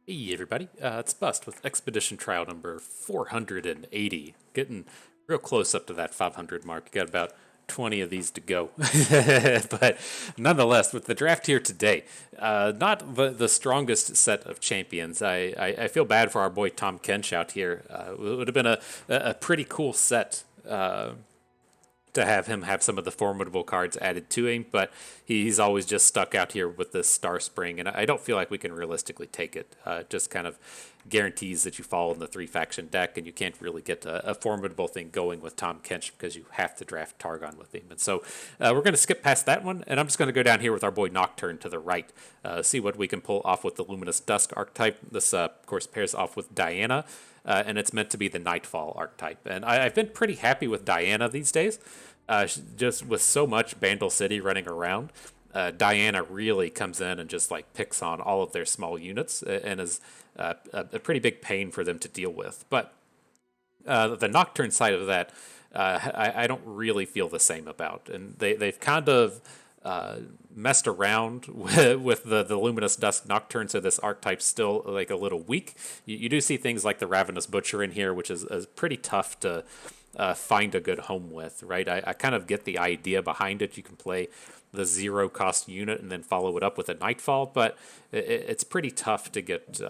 Hey everybody, it's Bust with Expedition Trial number 480. Getting real close up to that 500 mark. Got about 20 of these to go. But nonetheless, with the draft here today, not the strongest set of champions. I feel bad for our boy Tom Kench out here. It would have been a pretty cool set. To have him have some of the formidable cards added to him, but he's always just stuck out here with this Star Spring, and I don't feel like we can realistically take it. Just kind of guarantees that you fall in the three faction deck, and you can't really get a formidable thing going with Tom Kench because you have to draft Targon with him. And so we're going to skip past that one, and I'm just going to go down here with our boy Nocturne to the right, see what we can pull off with the Luminous Dusk archetype. This, of course, pairs off with Diana. And it's meant to be the Nightfall archetype. And I've been pretty happy with Diana these days. Just with so much Bandle City running around, Diana really comes in and just like picks on all of their small units and is a pretty big pain for them to deal with. But the Nocturne side of that, I don't really feel the same about. And they've kind of messed around with the Luminous Dusk Nocturne, so this archetype's still like a little weak. You do see things like the Ravenous Butcher in here, which is pretty tough to find a good home with, right? I kind of get the idea behind it. You can play the zero cost unit and then follow it up with a Nightfall, but it's pretty tough to get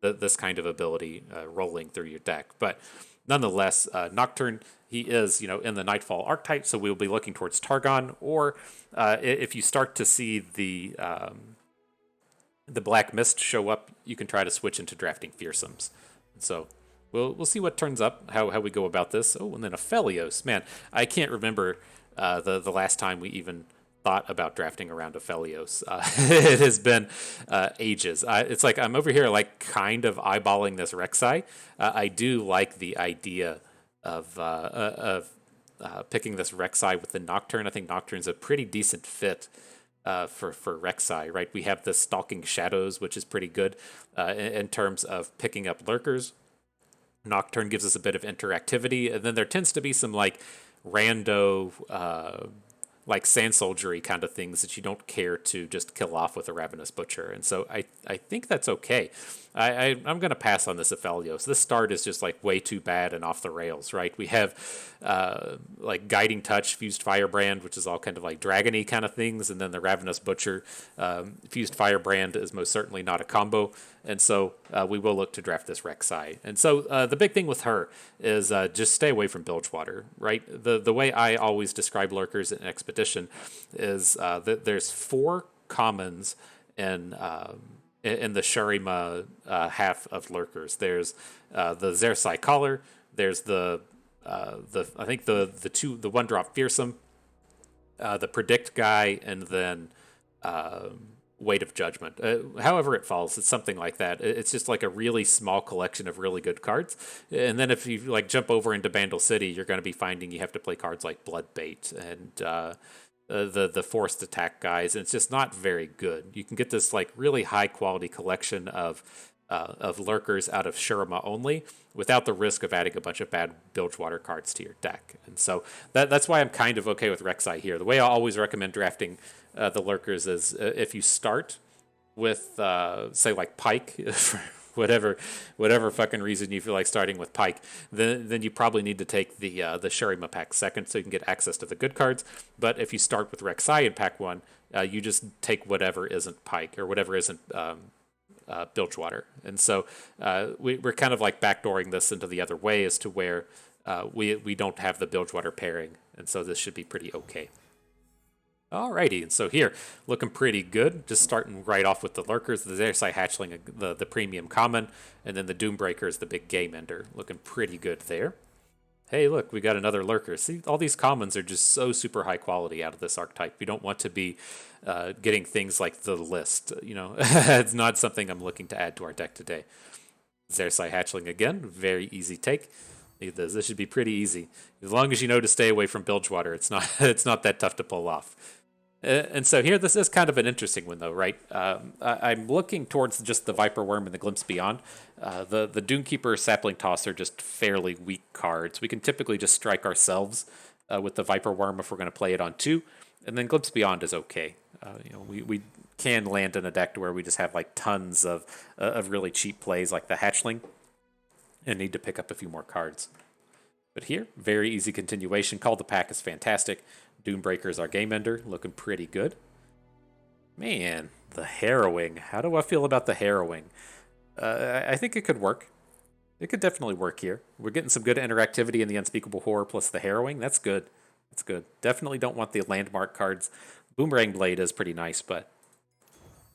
this kind of ability rolling through your deck. But nonetheless, Nocturne, he is, in the Nightfall archetype, so we'll be looking towards Targon, or if you start to see the Black Mist show up, you can try to switch into drafting Fearsomes. So we'll see what turns up, how we go about this. Oh, and then a Aphelios. Man, I can't remember the last time we even thought about drafting around Aphelios. It has been ages. It's like I'm over here like kind of eyeballing this Rek'Sai. I do like the idea of picking this Rek'Sai with the Nocturne. I think Nocturne's a pretty decent fit for Rek'Sai, right? We have the Stalking Shadows, which is pretty good in terms of picking up Lurkers. Nocturne gives us a bit of interactivity, and then there tends to be some like rando like sand soldiery kind of things that you don't care to just kill off with a Ravenous Butcher. And so I think that's okay. I'm going to pass on this Aphelios. This start is just like way too bad and off the rails, right? We have like Guiding Touch, Fused Firebrand, which is all kind of like dragony kind of things, and then the Ravenous Butcher. Fused Firebrand is most certainly not a combo, and so we will look to draft this Rek'Sai. And so the big thing with her is just stay away from Bilgewater, right? The way I always describe Lurkers in Expedition is that there's four commons in the Shurima half of Lurkers. There's the Xerxai Collar. There's the I think the one drop Fearsome, the Predict guy, and then Weight of Judgment. However it falls, it's something like that. It's just like a really small collection of really good cards. And then if you like jump over into Bandle City, you're going to be finding you have to play cards like Bloodbait and the forced attack guys, and it's just not very good. You can get this like really high quality collection of Lurkers out of Shurima only, without the risk of adding a bunch of bad Bilgewater cards to your deck. And so that's why I'm kind of okay with Rek'Sai here. The way I always recommend drafting the Lurkers is if you start with say like Pike for whatever fucking reason you feel like starting with Pike, then you probably need to take the Shurima pack second so you can get access to the good cards. But if you start with Rek'Sai in pack one, you just take whatever isn't Pike or whatever isn't Bilgewater. And so we're kind of like backdooring this into the other way as to where we don't have the Bilgewater pairing, and so this should be pretty okay. Alrighty, and so here, looking pretty good. Just starting right off with the Lurkers, the Xerxai Hatchling, the premium common, and then the Doombreaker is the big game ender. Looking pretty good there. Hey, look, we got another Lurker. See, all these commons are just so super high quality out of this archetype. You don't want to be getting things like the list. It's not something I'm looking to add to our deck today. Xerxai Hatchling again, very easy take. This should be pretty easy. As long as you know to stay away from Bilgewater, it's not it's not that tough to pull off. And so here, this is kind of an interesting one, though, right? I'm looking towards just the Viper Worm and the Glimpse Beyond. The Dunekeeper, Sapling Toss are just fairly weak cards. We can typically just strike ourselves with the Viper Worm if we're going to play it on two, and then Glimpse Beyond is okay. We can land in a deck where we just have like tons of really cheap plays like the Hatchling and need to pick up a few more cards. But here, very easy continuation. Call the Pack is fantastic. Doombreaker is our game ender, looking pretty good. Man, the Harrowing. How do I feel about the Harrowing? I think it could work. It could definitely work here. We're getting some good interactivity in the Unspeakable Horror plus the Harrowing. That's good. That's good. Definitely don't want the landmark cards. Boomerang Blade is pretty nice, but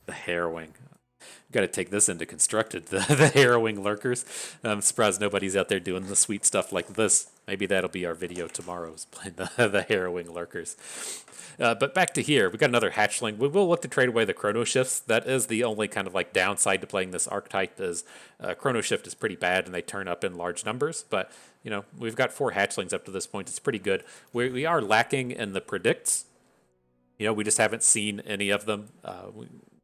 the Harrowing. Got to take this into Constructed, the Harrowing Lurkers. I'm surprised nobody's out there doing the sweet stuff like this. Maybe that'll be our video tomorrow, is playing the Harrowing Lurkers. But back to here, we got another Hatchling. We will look to trade away the Chrono Shifts. That is the only kind of like downside to playing this archetype is Chrono Shift is pretty bad and they turn up in large numbers. But, you know, we've got 4 Hatchlings up to this point. It's pretty good. We are lacking in the Predicts. You know, we just haven't seen any of them.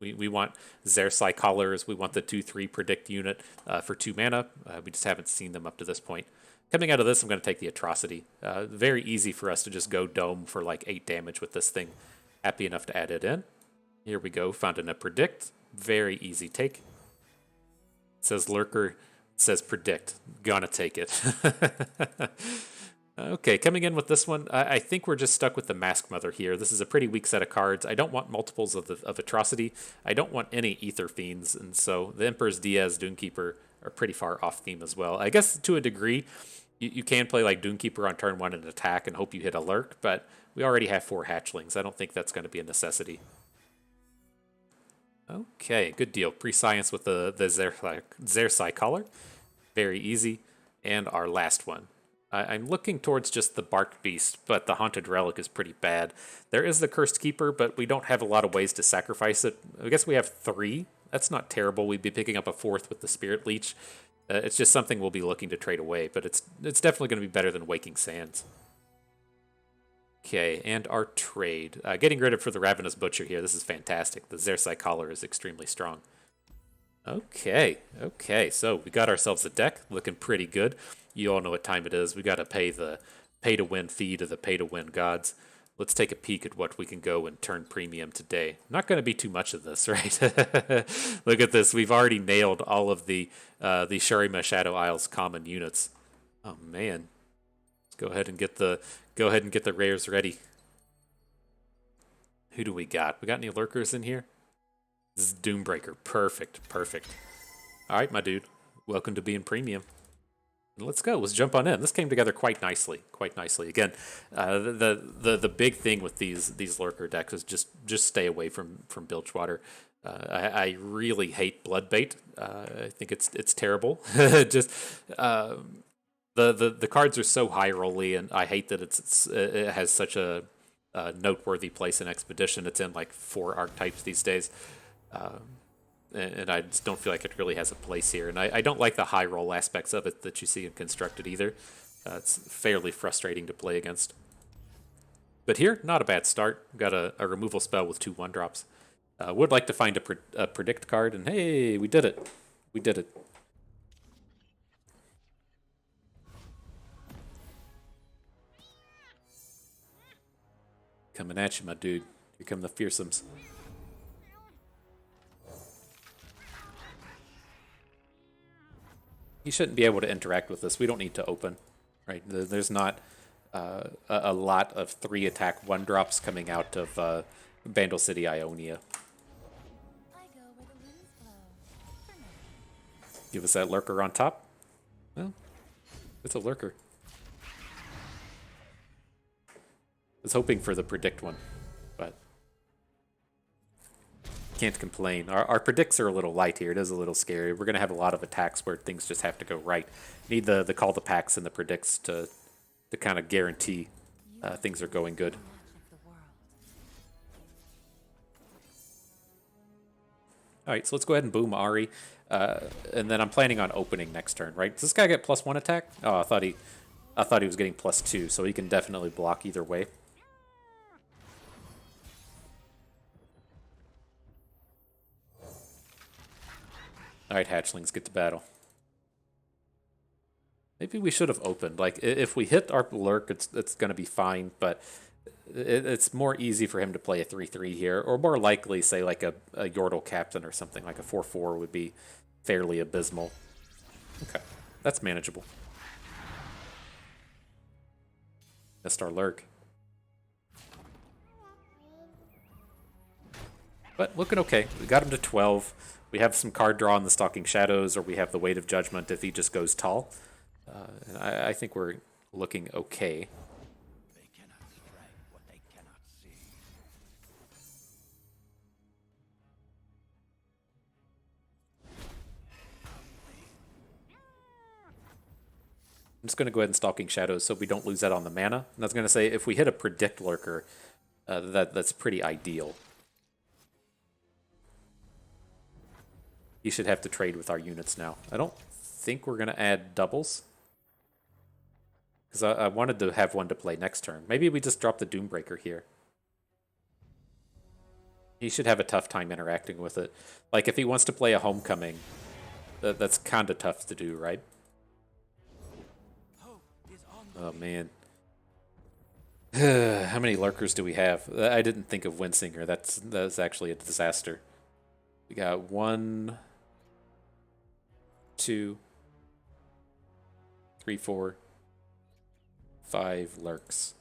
We want Rek'Sai Collars. We want the 2/3 Predict unit for 2 mana. We just haven't seen them up to this point. Coming out of this, I'm going to take the Atrocity. Very easy for us to just go Dome for like 8 damage with this thing. Happy enough to add it in. Here we go. Found in a Predict. Very easy take. It says Lurker. It says Predict. Gonna take it. Okay, coming in with this one, I think we're just stuck with the Mask Mother here. This is a pretty weak set of cards. I don't want multiples of Atrocity. I don't want any Ether Fiends, and so the Emperor's Diaz, Doomkeeper are pretty far off theme as well. I guess to a degree, you can play like Doomkeeper on turn 1 and attack and hope you hit a Lurk, but we already have 4 Hatchlings. I don't think that's going to be a necessity. Okay, good deal. Prescience with the Rek'Sai Collar. Very easy. And our last one. I'm looking towards just the Barked Beast, but the Haunted Relic is pretty bad. There is the Cursed Keeper, but we don't have a lot of ways to sacrifice it. I guess we have 3. That's not terrible. We'd be picking up a 4th with the Spirit Leech. It's just something we'll be looking to trade away, but it's definitely going to be better than Waking Sands. Okay, and our trade. Getting rid of for the Ravenous Butcher here. This is fantastic. The Rek'Sai Collar is extremely strong. Okay, so we got ourselves a deck looking pretty good. You all know what time it is. We got to pay the pay-to-win fee to the pay-to-win gods. Let's take a peek at what we can go and turn premium today. Not going to be too much of this, right? Look at this. We've already nailed all of the Shurima Shadow Isles common units. Oh man. Let's go ahead and get the rares ready. Who do we got? We got any Lurkers in here? This is Doombreaker. Perfect. All right, my dude. Welcome to being premium. Let's go. Let's jump on in. This came together quite nicely. Again, the big thing with these Lurker decks is just stay away from Bilgewater. I really hate Bloodbait. I think it's terrible. Just the cards are so high rolly, and I hate that it has such a noteworthy place in Expedition. It's in like 4 archetypes these days. And I just don't feel like it really has a place here. And I don't like the high roll aspects of it that you see in Constructed either. It's fairly frustrating to play against. But here, not a bad start. Got a removal spell with 2 1-drops. Would like to find a Predict card, and hey, we did it. Coming at you, my dude. Here come the fearsomes. He shouldn't be able to interact with this. We don't need to open, right? There's not a lot of 3-attack 1-drops coming out of Vandal City, Ionia. Give us that Lurker on top. Well, it's a Lurker. I was hoping for the Predict one, but can't complain. Our Predicts are a little light here. It is a little scary. We're going to have a lot of attacks where things just have to go right. Need the Call the Packs and the Predicts to kind of guarantee things are going good. All right, so let's go ahead and boom Ari. And then I'm planning on opening next turn, right? Does this guy get +1 attack? Oh, I thought he was getting +2, so he can definitely block either way. All right, hatchlings, get to battle. Maybe we should have opened. Like, if we hit our Lurk, it's going to be fine, but it's more easy for him to play a 3/3 here, or more likely, say, like a Yordle Captain or something, like a 4/4 would be fairly abysmal. Okay, that's manageable. Missed our Lurk. But looking okay. We got him to 12. We have some card draw in the Stalking Shadows, or we have the Weight of Judgment if he just goes tall. And I think we're looking okay. They cannot strike what they cannot see. I'm just going to go ahead and Stalking Shadows so we don't lose that on the mana. And I was going to say, if we hit a Predict Lurker, that's pretty ideal. He should have to trade with our units now. I don't think we're going to add doubles. Because I wanted to have one to play next turn. Maybe we just drop the Doombreaker here. He should have a tough time interacting with it. Like, if he wants to play a Homecoming, that's kind of tough to do, right? Oh, man. How many Lurkers do we have? I didn't think of Windsinger. That's actually a disaster. We got 1, 2, 3, 4, 5 Lurks.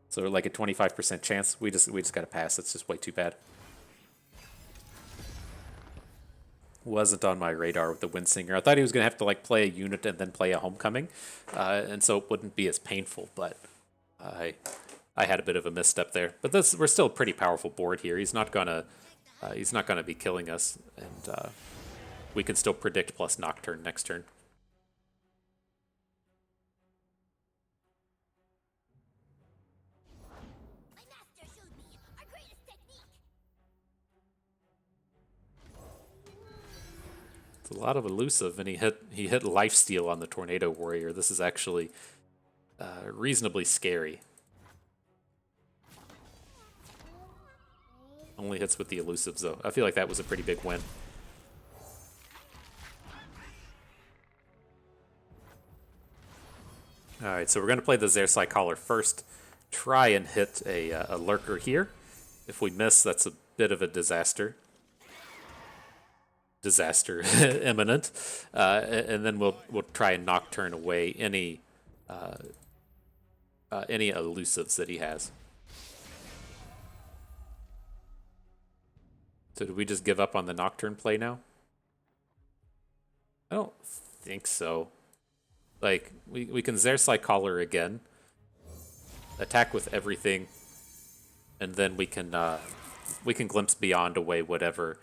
So like a 25% chance. We just gotta pass. It's just way too bad. Wasn't on my radar with the Windsinger. I thought he was gonna have to like play a unit and then play a Homecoming, and so it wouldn't be as painful. But I had a bit of a misstep there. But we're still a pretty powerful board here. He's not gonna be killing us, and we can still predict plus Nocturne next turn. It's a lot of elusive, and he hit Lifesteal on the Tornado Warrior. This is actually reasonably scary. Only hits with the elusives, though. I feel like that was a pretty big win. Alright, so we're going to play the Rek'Sai Collar first. Try and hit a Lurker here. If we miss, that's a bit of a disaster. Disaster imminent. And then we'll try and Nocturne away any elusives that he has. So did we just give up on the Nocturne play now? I don't think so. Like, we can Rek'Sai Collar again, attack with everything, and then we can Glimpse Beyond away whatever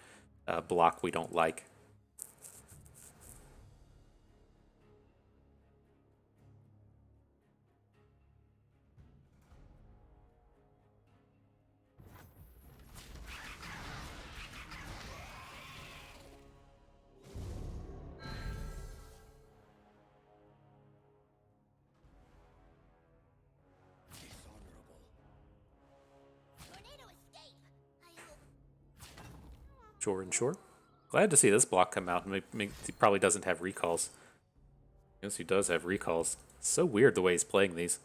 block we don't like. Sure and sure. Glad to see this block come out. He probably doesn't have recalls. Yes, he does have recalls. It's so weird the way he's playing these.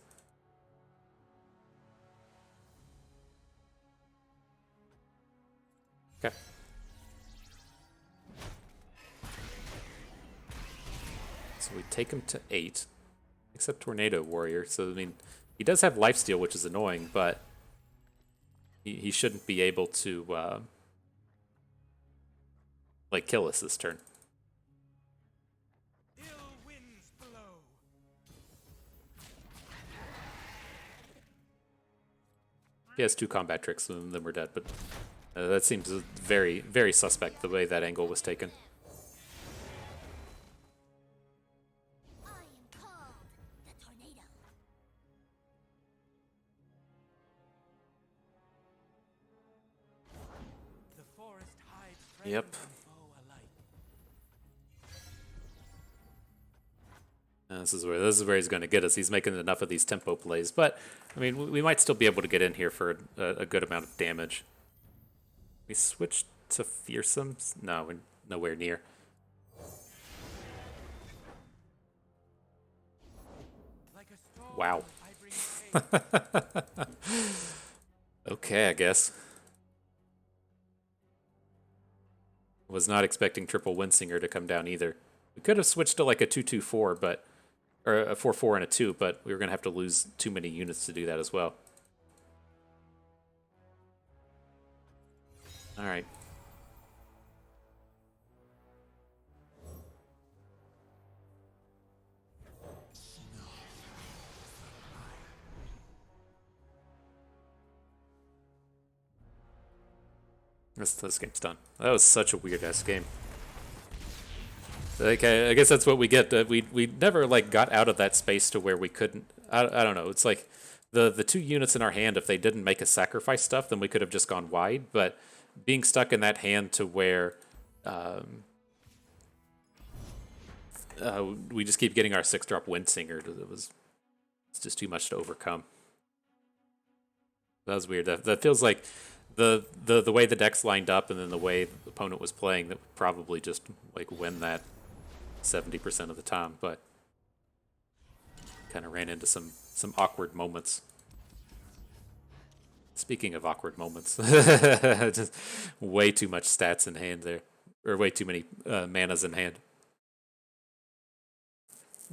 Okay. So we take him to 8. Except Tornado Warrior. So, I mean, he does have Lifesteal, which is annoying, but he shouldn't be able to like kill us this turn. He has 2 combat tricks, and then we're dead. But that seems very, very suspect the way that angle was taken. Yep. This is where he's going to get us. He's making enough of these tempo plays, but I mean, we might still be able to get in here for a good amount of damage. We switched to Fearsomes? No, we're nowhere near. Wow. Okay, I guess. Was not expecting triple Windsinger to come down either. We could have switched to like a 2-2-4, but or a 4-4 and a 2, but we were going to have to lose too many units to do that as well. All right. This game's done. That was such a weird ass game. Like I guess that's what we get. We never like got out of that space to where we couldn't. I don't know. It's like the two units in our hand. If they didn't make a sacrifice stuff, then we could have just gone wide. But being stuck in that hand to where we just keep getting our 6-drop Windsinger. It's just too much to overcome. That was weird. That feels like the way the deck's lined up and then the way the opponent was playing, that would probably just like win that 70% of the time, but kind of ran into some awkward moments. Speaking of awkward moments, just way too much stats in hand there, or way too many manas in hand.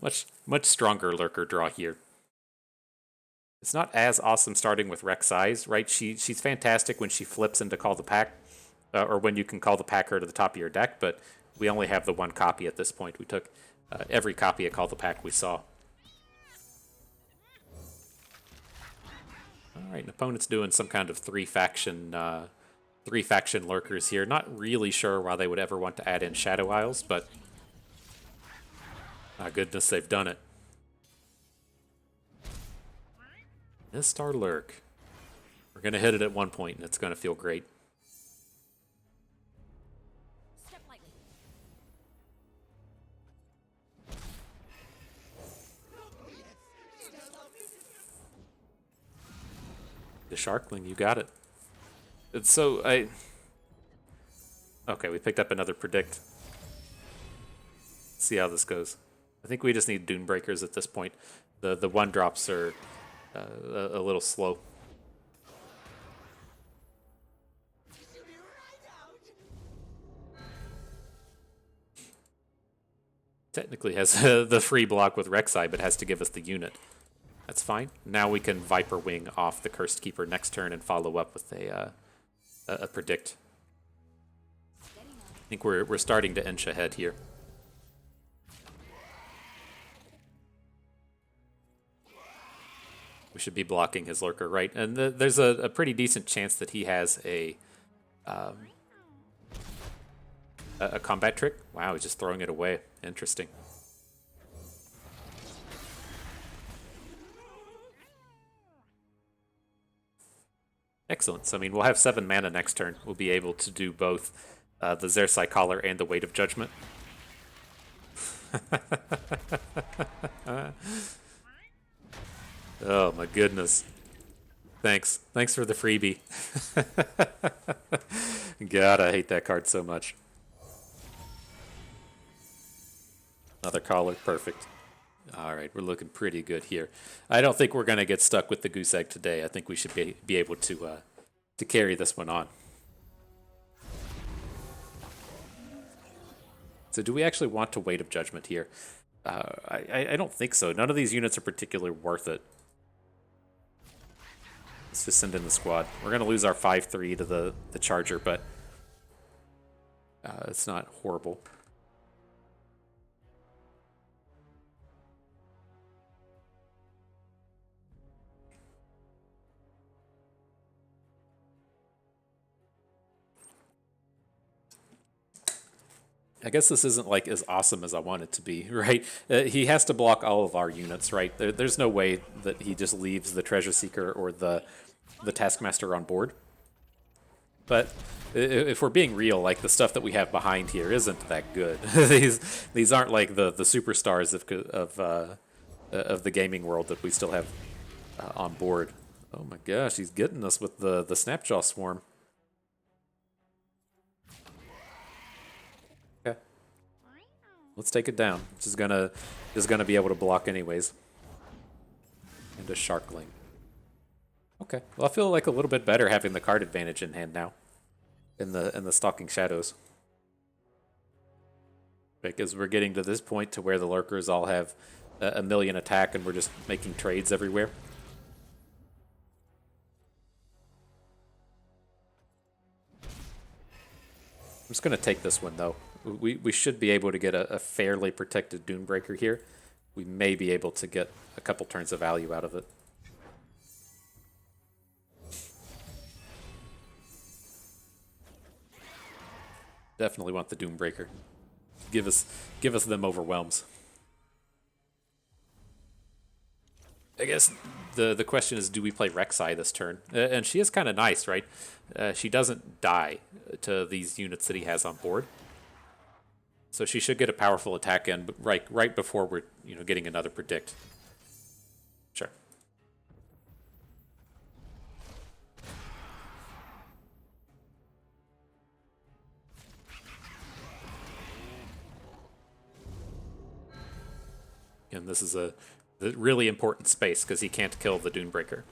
Much stronger Lurker draw here. It's not as awesome starting with Rek'Sai, right? She's fantastic when she flips into Call the Pack, or when you can call the Packer to the top of your deck, but we only have the one copy at this point. We took every copy of Call the Pack we saw. All right, an opponent's doing some kind of three faction Lurkers here. Not really sure why they would ever want to add in Shadow Isles, but my goodness, they've done it. Mistar Lurk. We're going to hit it at one point, and it's going to feel great. The Sharkling, you got it. It's so, okay, we picked up another Predict. Let's see how this goes. I think we just need Dunebreakers at this point. The 1-drops are a little slow. Technically has the free block with Rek'Sai, but has to give us the unit. That's fine. Now we can Viper Wing off the Cursed Keeper next turn and follow up with a Predict. I think we're starting to inch ahead here. We should be blocking his Lurker, right? And there's a pretty decent chance that he has a combat trick. Wow, he's just throwing it away. Interesting. Excellent. So, I mean, we'll have 7 mana next turn. We'll be able to do both the Rek'Sai Collar and the Weight of Judgment. Oh, my goodness. Thanks. Thanks for the freebie. God, I hate that card so much. Another collar. Perfect. All right, we're looking pretty good here. I don't think we're going to get stuck with the goose egg today. I think we should be able to carry this one on. So do we actually want to Weight of Judgment here? I don't think so. None of these units are particularly worth it. Let's just send in the squad. We're going to lose our 5-3 to the Charger, but it's not horrible. I guess this isn't like as awesome as I want it to be, right? He has to block all of our units, right? There's no way that he just leaves the Treasure Seeker or the Taskmaster on board. But if we're being real, like the stuff that we have behind here isn't that good. these aren't like the superstars of the gaming world that we still have on board. Oh my gosh, he's getting us with the Snapjaw Swarm. Let's take it down. It's just gonna be able to block anyways. And a Sharkling. Okay. Well, I feel like a little bit better having the card advantage in hand now in the Stalking Shadows. Because we're getting to this point to where the Lurkers all have a million attack and we're just making trades everywhere. I'm just going to take this one, though. We should be able to get a fairly protected Dunebreaker here. We may be able to get a couple turns of value out of it. Definitely want the Dunebreaker. Give us them overwhelms. I guess the question is, do we play Rek'Sai this turn? And she is kind of nice, right? She doesn't die to these units that he has on board, so she should get a powerful attack in, but right before we're getting another predict. Sure. And this is a really important space because he can't kill the Dunebreaker.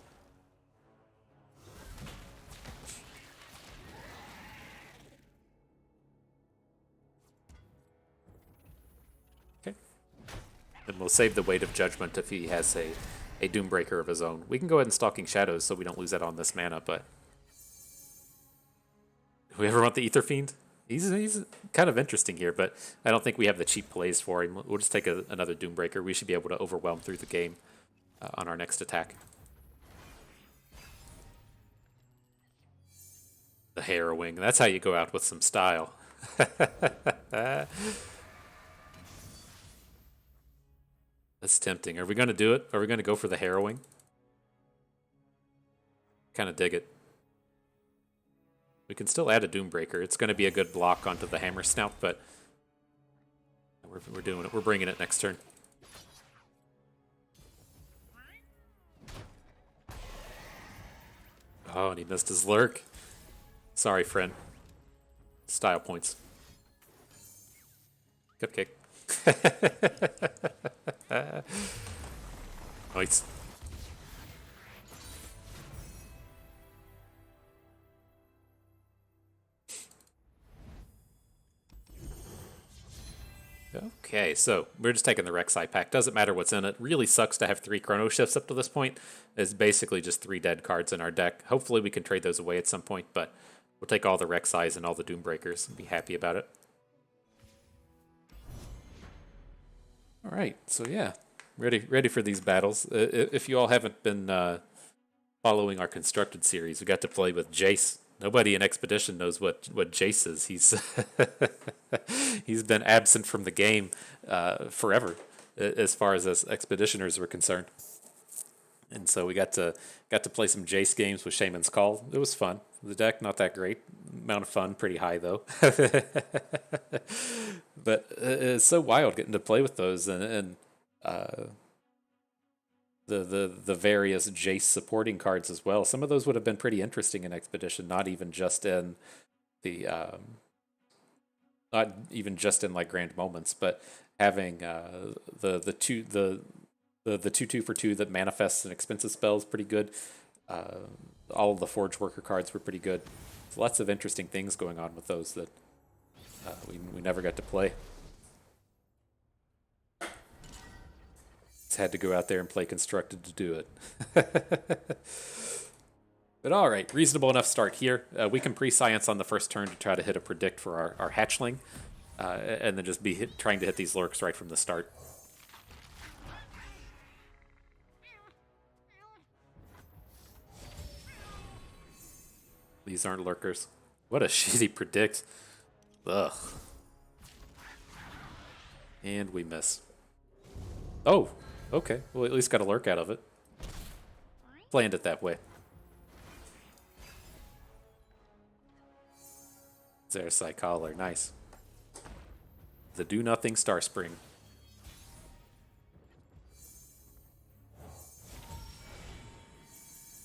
Okay. And we'll save the weight of judgment if he has a Dunebreaker of his own. We can go ahead and Stalking Shadows so we don't lose that on this mana, but... Do we ever want the Aether Fiend? He's kind of interesting here, but I don't think we have the cheap plays for him. We'll just take another Dunebreaker. We should be able to overwhelm through the game on our next attack. The Harrowing. That's how you go out with some style. That's tempting. Are we going to do it? Are we going to go for the Harrowing? Kind of dig it. We can still add a Dunebreaker. It's going to be a good block onto the Hammer Snout, but we're doing it. We're bringing it next turn. Oh, and he missed his Lurk. Sorry, friend. Style points. Cupcake. Nice. Okay, so we're just taking the Rek'Sai pack. Doesn't matter what's in it. Really sucks to have 3 Chrono Shifts up to this point. It's basically just 3 dead cards in our deck. Hopefully we can trade those away at some point, but we'll take all the Rek'Sais and all the Dunebreakers and be happy about it. All right, so yeah, ready for these battles. If you all haven't been following our Constructed series, we got to play with Jace. Nobody in Expedition knows what Jace is. He's been absent from the game forever, as far as us Expeditioners were concerned. And so we got to play some Jace games with Shaman's Call. It was fun. The deck not that great. Amount of fun pretty high though. But it's so wild getting to play with those and the various Jace supporting cards as well. Some of those would have been pretty interesting in Expedition, not even just in the like Grand Moments, but having the 2/2 for 2 that manifests an expensive spell is pretty good. All of the Forge Worker cards were pretty good. There's lots of interesting things going on with those that we never got to play. Just had to go out there and play Constructed to do it. But all right, reasonable enough start here. We can pre-science on the first turn to try to hit a predict for our hatchling, and then just be trying to hit these lurks right from the start. These aren't lurkers. What a shitty predict. Ugh. And we miss. Oh, okay. Well, at least got a lurk out of it. Planned it that way. Rek'Sai Collar, nice. The do-nothing Star Spring.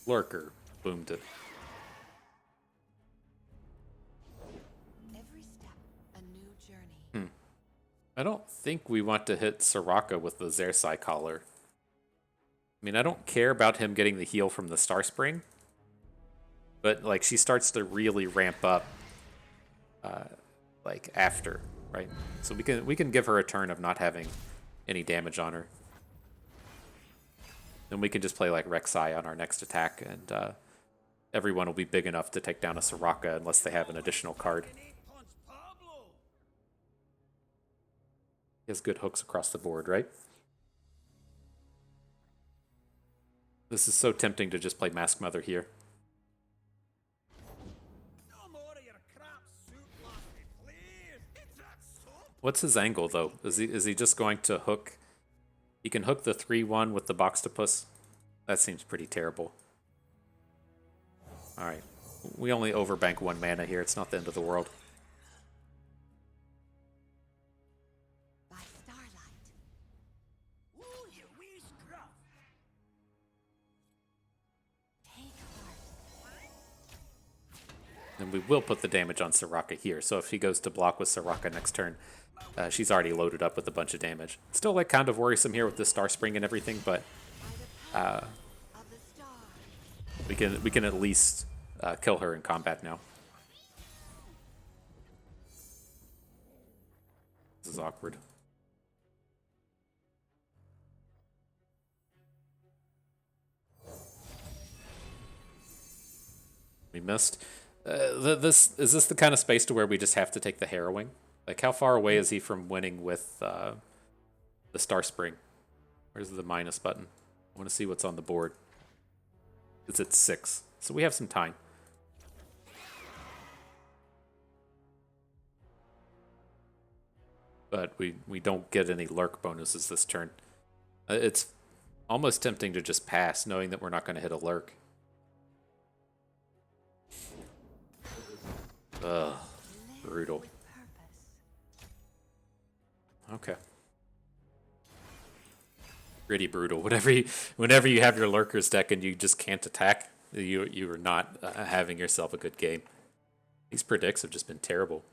Lurker, boomed it. Every step, a new journey. I don't think we want to hit Soraka with the Rek'Sai Collar. I mean, I don't care about him getting the heal from the Star Spring, but like she starts to really ramp up like after, right? So we can give her a turn of not having any damage on her. Then we can just play like Rek'Sai on our next attack, and everyone will be big enough to take down a Soraka unless they have an additional card. He has good hooks across the board, right? This is so tempting to just play Mask Mother here. What's his angle, though? Is he just going to hook? He can hook the 3/1 with the Boxtopus. That seems pretty terrible. Alright. We only overbank 1 mana here. It's not the end of the world. By starlight. Ooh, you wee scruff. Take heart. And we will put the damage on Soraka here. So if he goes to block with Soraka next turn, she's already loaded up with a bunch of damage. Still like kind of worrisome here with the Star Spring and everything, but Of the star. we can at least kill her in combat now. This is awkward. We missed. Is this the kind of space to where we just have to take the harrowing? Like, how far away is he from winning with the Star Spring? Where's the minus button? I want to see what's on the board. It's at 6, so we have some time. But we don't get any lurk bonuses this turn. It's almost tempting to just pass, knowing that we're not going to hit a lurk. Ugh, brutal. With purpose. Okay. Pretty brutal. Whenever you have your Lurkers deck and you just can't attack, you are not having yourself a good game. These predicts have just been terrible.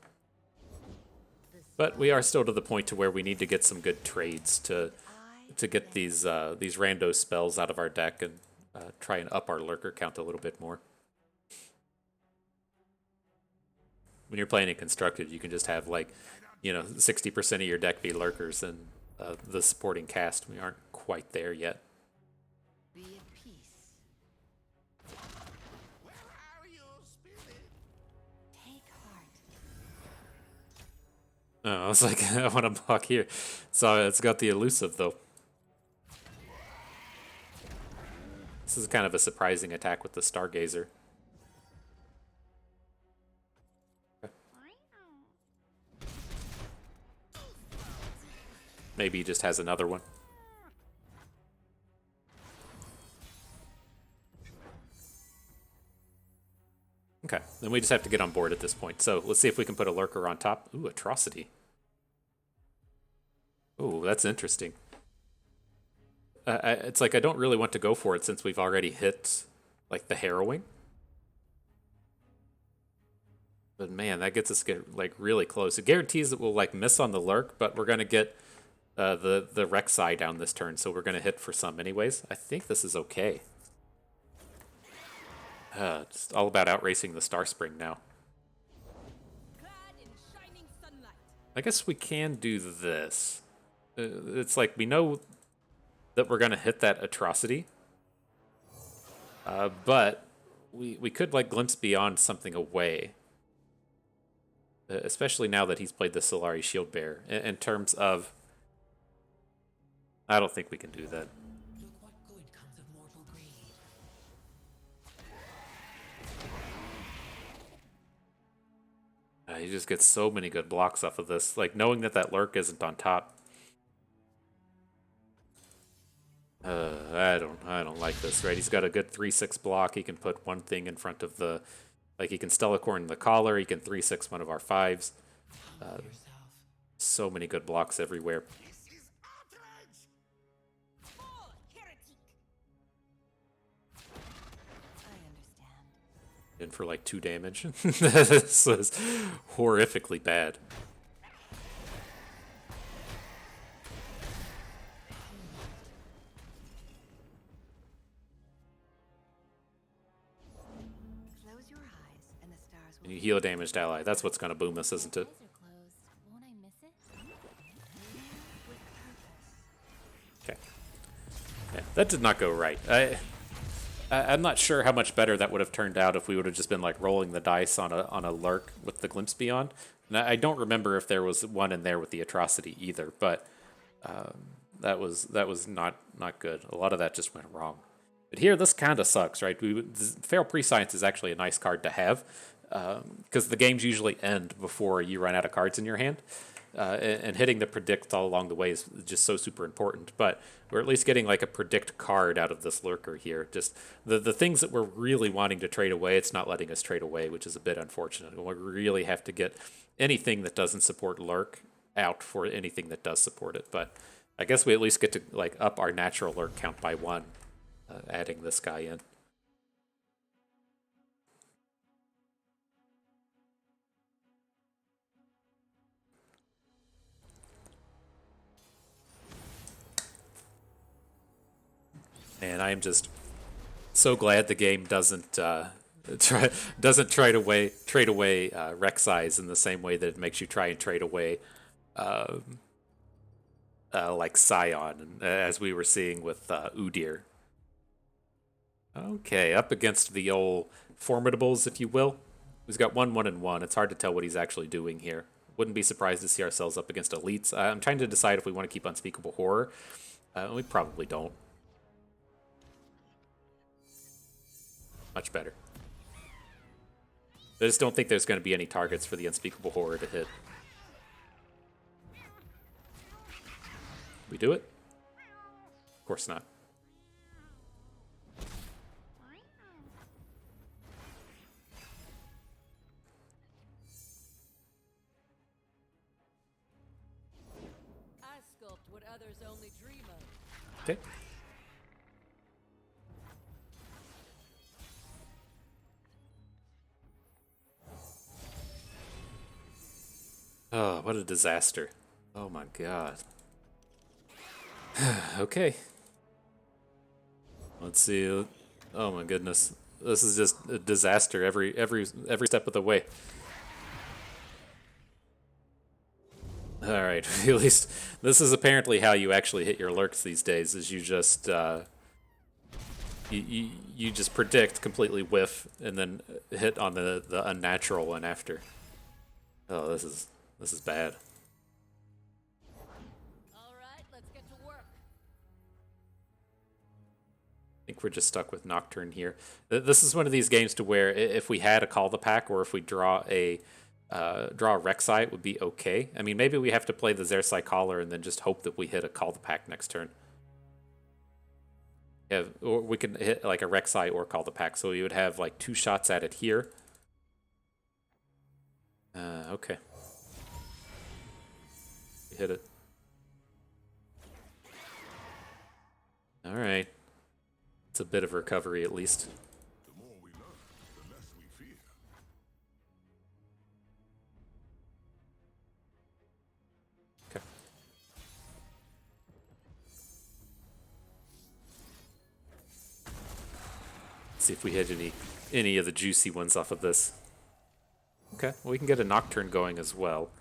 But we are still to the point to where we need to get some good trades to get these rando spells out of our deck and try and up our Lurker count a little bit more. When you're playing in Constructed, you can just have, like, 60% of your deck be Lurkers and the supporting cast. We aren't quite there yet. Be at peace. Where are you, spirit? Take heart. Oh, I was like, I want to block here. So it's got the elusive, though. This is kind of a surprising attack with the Stargazer. Maybe he just has another one. Okay, then we just have to get on board at this point. So let's see if we can put a Lurker on top. Ooh, Atrocity. Ooh, that's interesting. It's like I don't really want to go for it since we've already hit, like, the Harrowing. But man, that gets us like really close. It guarantees that we'll like miss on the Lurk, but we're gonna get the Rek'Sai down this turn, so we're gonna hit for some anyways. I think this is okay. It's all about outracing the Star Spring now. Clad in shining sunlight. I guess we can do this. It's like we know that we're gonna hit that Atrocity, but we could like glimpse beyond something away. Especially now that he's played the Solari Shield Bearer. In terms of, I don't think we can do that. Look what good comes of mortal greed. He just gets so many good blocks off of this. Like, knowing that that Lurk isn't on top. I don't like this, right? He's got a good 3/6 block. He can put one thing in front of the... Like, he can Stellacorn the Collar. He can 3/6 one of our 5s. Yourself. So many good blocks everywhere. This is outrage! Fall, heretic. I understand. In for like 2 damage. This was horrifically bad. Close And you heal a damaged ally. That's what's going to boom us, isn't it? Eyes are closed. Won't I miss it? With purpose. Okay. Yeah, that did not go right. I'm not sure how much better that would have turned out if we would have just been like rolling the dice on a lurk with the glimpse beyond. And I don't remember if there was one in there with the atrocity either, but that was not good. A lot of that just went wrong. But here, this kind of sucks, right? Feral Prescience is actually a nice card to have because the games usually end before you run out of cards in your hand. And hitting the predict all along the way is just so super important. But we're at least getting like a predict card out of this lurker here. Just the things that we're really wanting to trade away, it's not letting us trade away, which is a bit unfortunate. We really have to get anything that doesn't support lurk out for anything that does support it. But I guess we at least get to like up our natural lurk count by 1, adding this guy in. And I am just so glad the game doesn't try to trade away Rek'Sais in the same way that it makes you try and trade away like Scion, as we were seeing with Udyr. Okay, up against the old formidables, if you will. He's got 1, 1, and 1. It's hard to tell what he's actually doing here. Wouldn't be surprised to see ourselves up against elites. I'm trying to decide if we want to keep Unspeakable Horror. We probably don't. Much better. I just don't think there's going to be any targets for the Unspeakable Horror to hit. We do it? Of course not. I sculpt what others only dream of. Okay. Oh, what a disaster. Oh my god. Okay. Let's see. Oh my goodness. This is just a disaster every step of the way. Alright, at least this is apparently how you actually hit your lurks these days, is you just you just predict, completely whiff, and then hit on the unnatural one after. Oh, this is bad. All right, let's get to work. I think we're just stuck with Nocturne here. This is one of these games to where if we had a Call the Pack, or if we draw a Rek'Sai, it would be okay. I mean, maybe we have to play the Zersai Collar and then just hope that we hit a Call the Pack next turn. Yeah, or we can hit like a Rek'Sai or Call the Pack, so we would have like 2 shots at it here. Okay. We hit it. All right. It's a bit of recovery, at least. The more we learn, the less we fear. Okay. Let's see if we hit any of the juicy ones off of this. Okay, well, we can get a Nocturne going as well.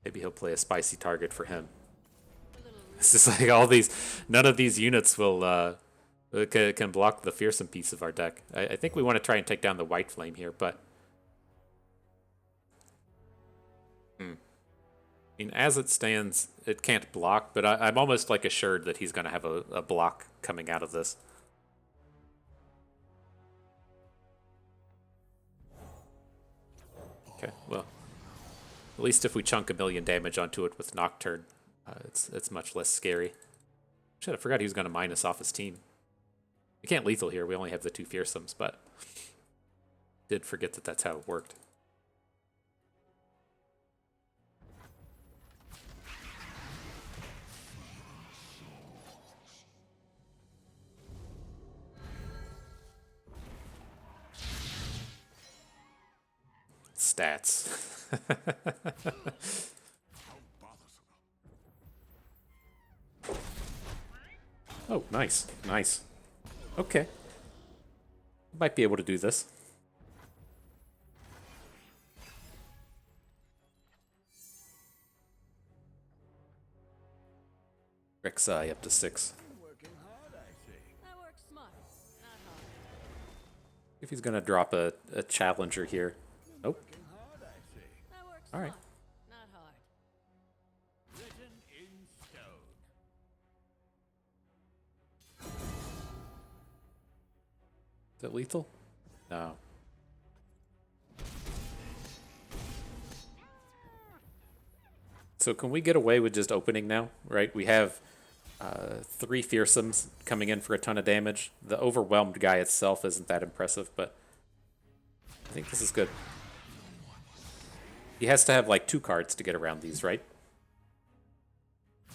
Maybe he'll play a spicy target for him. It's just like all these, none of these units will can block the fearsome piece of our deck. I think we want to try and take down the White Flame here, but I mean, as it stands, it can't block. But I'm almost like assured that he's going to have a block coming out of this. Okay, well, at least if we chunk 1,000,000 damage onto it with Nocturne, it's much less scary. Shit, I forgot he was going to mine us off his team. We can't lethal here. We only have the 2 fearsomes, but did forget that that's how it worked. Stats. Oh, nice. Nice. Okay. Might be able to do this. Rek'Sai up to 6. That works smart, not hard. If he's gonna drop a challenger here. Nope. That works All right. smart, not hard. Written in stone. Is it lethal? No. So can we get away with just opening now, right? We have 3 fearsomes coming in for a ton of damage. The overwhelmed guy itself isn't that impressive, but I think this is good. He has to have like 2 cards to get around these, right?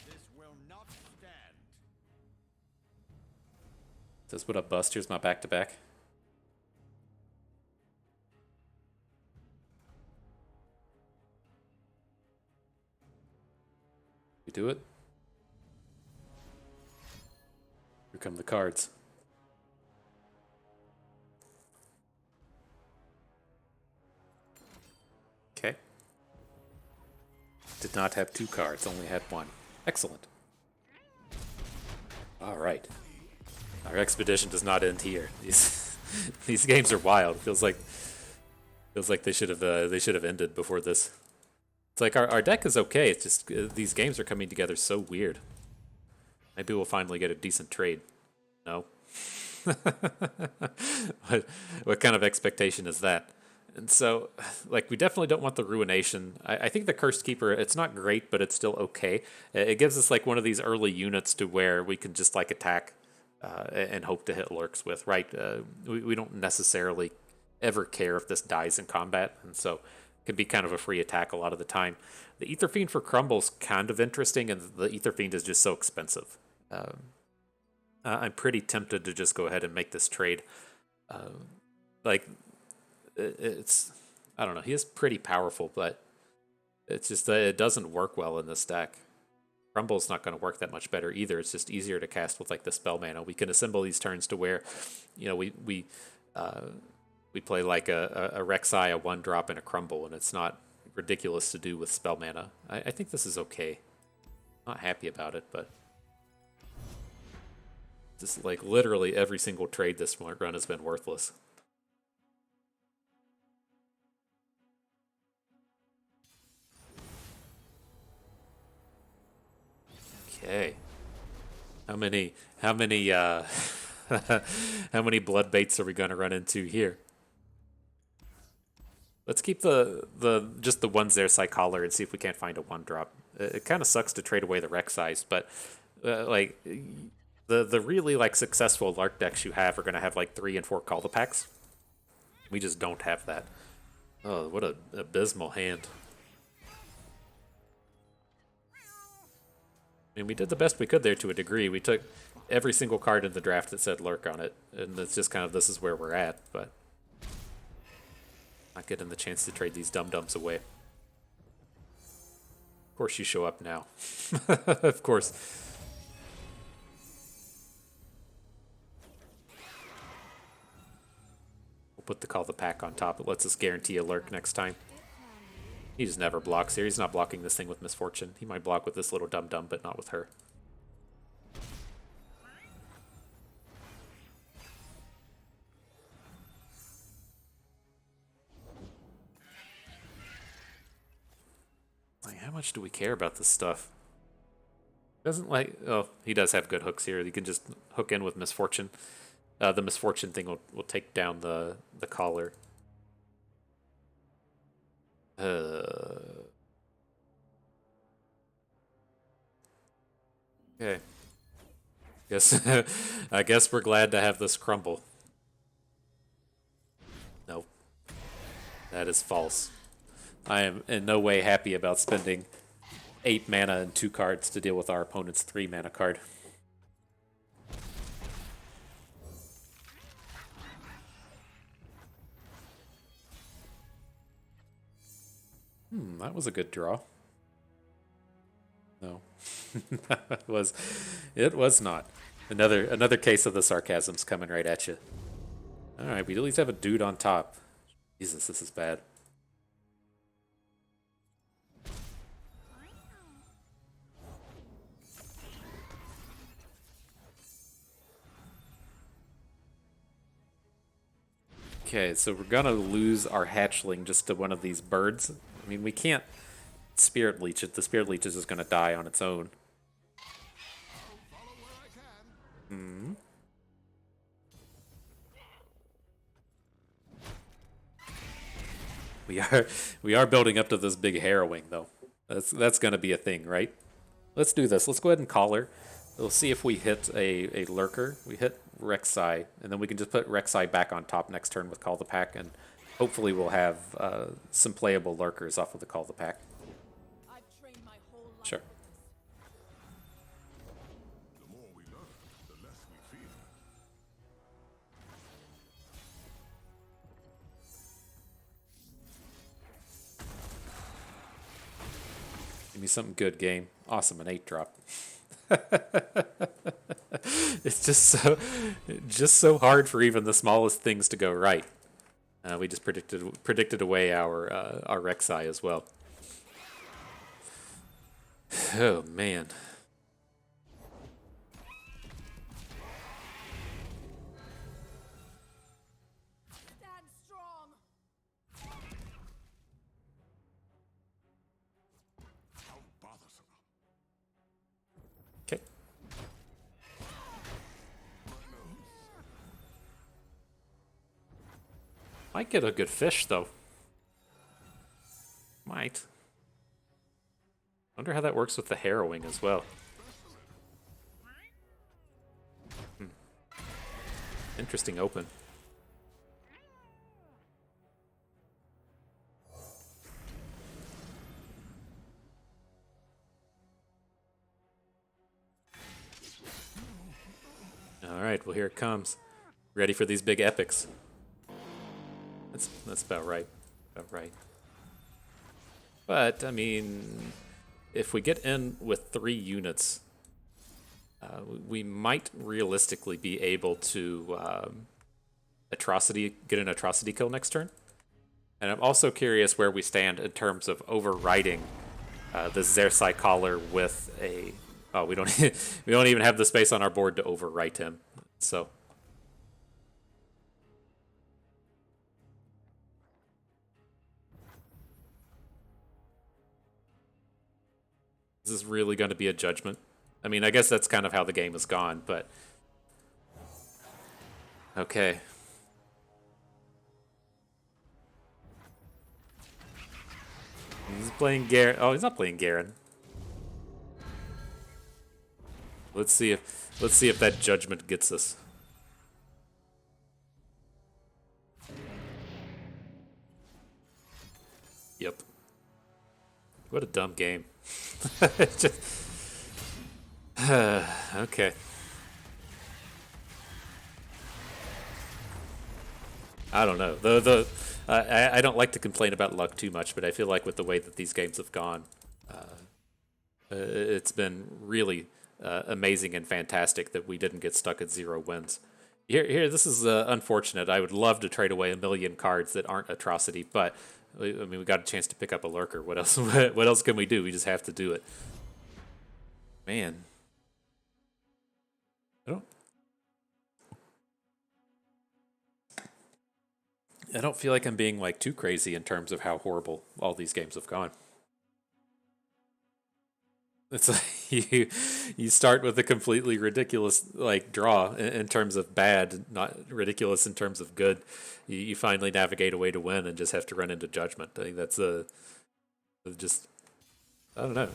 This will not stand. Says what up, Bust? Here's my back-to-back. We do it. Here come the cards. Okay. Did not have 2 cards, only had 1. Excellent. All right. Our expedition does not end here. These games are wild. Feels like they should have ended before this. It's like our deck is okay. It's just these games are coming together so weird. Maybe we'll finally get a decent trade. No. what kind of expectation is that? And so, like, we definitely don't want the Ruination. I think the Cursed Keeper, it's not great, but it's still okay. It gives us, like, one of these early units to where we can just, like, attack and hope to hit Lurks with, right? We don't necessarily ever care if this dies in combat, and so it can be kind of a free attack a lot of the time. The Ether Fiend for Crumble's kind of interesting, and the Ether Fiend is just so expensive. I'm pretty tempted to just go ahead and make this trade. It's I don't know. He is pretty powerful, but it's just that it doesn't work well in this deck. Crumble's not going to work that much better either. It's just easier to cast with like the spell mana. We can assemble these turns to where, we play like a Rek'Sai, a 1-drop, and a Crumble, and it's not ridiculous to do with spell mana. I think this is okay. Not happy about it, but just like literally every single trade this run has been worthless. Okay. How many how many blood baits are we gonna run into here? Let's keep just the ones there Collar and see if we can't find a 1-drop. It kind of sucks to trade away the Rek'Sais, but like the really like successful Lark decks you have are gonna have like 3 and 4 Call the Packs. We just don't have that. Oh, what a abysmal hand. I mean, we did the best we could there to a degree. We took every single card in the draft that said Lurk on it, and it's just kind of this is where we're at, but not getting the chance to trade these dum-dums away. Of course you show up now. Of course. We'll put the Call the Pack on top. It lets us guarantee a Lurk next time. He just never blocks here. He's not blocking this thing with Misfortune. He might block with this little dum-dum, but not with her. Like, how much do we care about this stuff? Doesn't like... Oh, he does have good hooks here. He can just hook in with Misfortune. The Misfortune thing will take down the Collar. Okay. I guess we're glad to have this Crumble. Nope. That is false. I am in no way happy about spending 8 mana and 2 cards to deal with our opponent's 3 mana card. That was a good draw. No. It was not. Another case of the sarcasm's coming right at you. Alright, we at least have a dude on top. Jesus, this is bad. Okay, so we're gonna lose our hatchling just to one of these birds. I mean, we can't spirit leech it. The spirit leech is just gonna die on its own. We are we are building up to this big harrowing though. That's gonna be a thing, right? Let's do this. Let's go ahead and call her. We'll see if we hit a lurker. We hit Rek'Sai, and then we can just put Rek'Sai back on top next turn with Call the Pack, and hopefully we'll have some playable lurkers off of the Call the Pack. I've trained my whole life Sure. for this. The more we learn, the less we fear. Give me something good, game. Awesome, an 8-drop. It's just so hard for even the smallest things to go right. We just predicted away our Rek'Sai as well. Oh man. Stand strong. How bothersome. Okay. Might get a good fish though. Might. Wonder how that works with the harrowing as well. Interesting open. All right, well here it comes. Ready for these big epics. That's about right. About right. But I mean, if we get in with 3 units, we might realistically be able to get an atrocity kill next turn. And I'm also curious where we stand in terms of overriding the Rek'Sai Collar with a. Oh, we don't we don't even have the space on our board to overwrite him. So. This is really going to be a judgment. I mean, I guess that's kind of how the game has gone, but... Okay. He's playing Garen. Oh, he's not playing Garen. Let's see if that judgment gets us. Yep. What a dumb game. Just... okay. I don't know. I don't like to complain about luck too much, but I feel like with the way that these games have gone, it's been really amazing and fantastic that we didn't get stuck at 0 wins. Here, this is unfortunate. I would love to trade away 1,000,000 cards that aren't atrocity, but I mean, we got a chance to pick up a lurker. What else? What else can we do? We just have to do it. Man, I don't feel like I'm being like too crazy in terms of how horrible all these games have gone. It's like you start with a completely ridiculous like draw in terms of bad, not ridiculous in terms of good. You finally navigate a way to win and just have to run into judgment. I think that's just I don't know.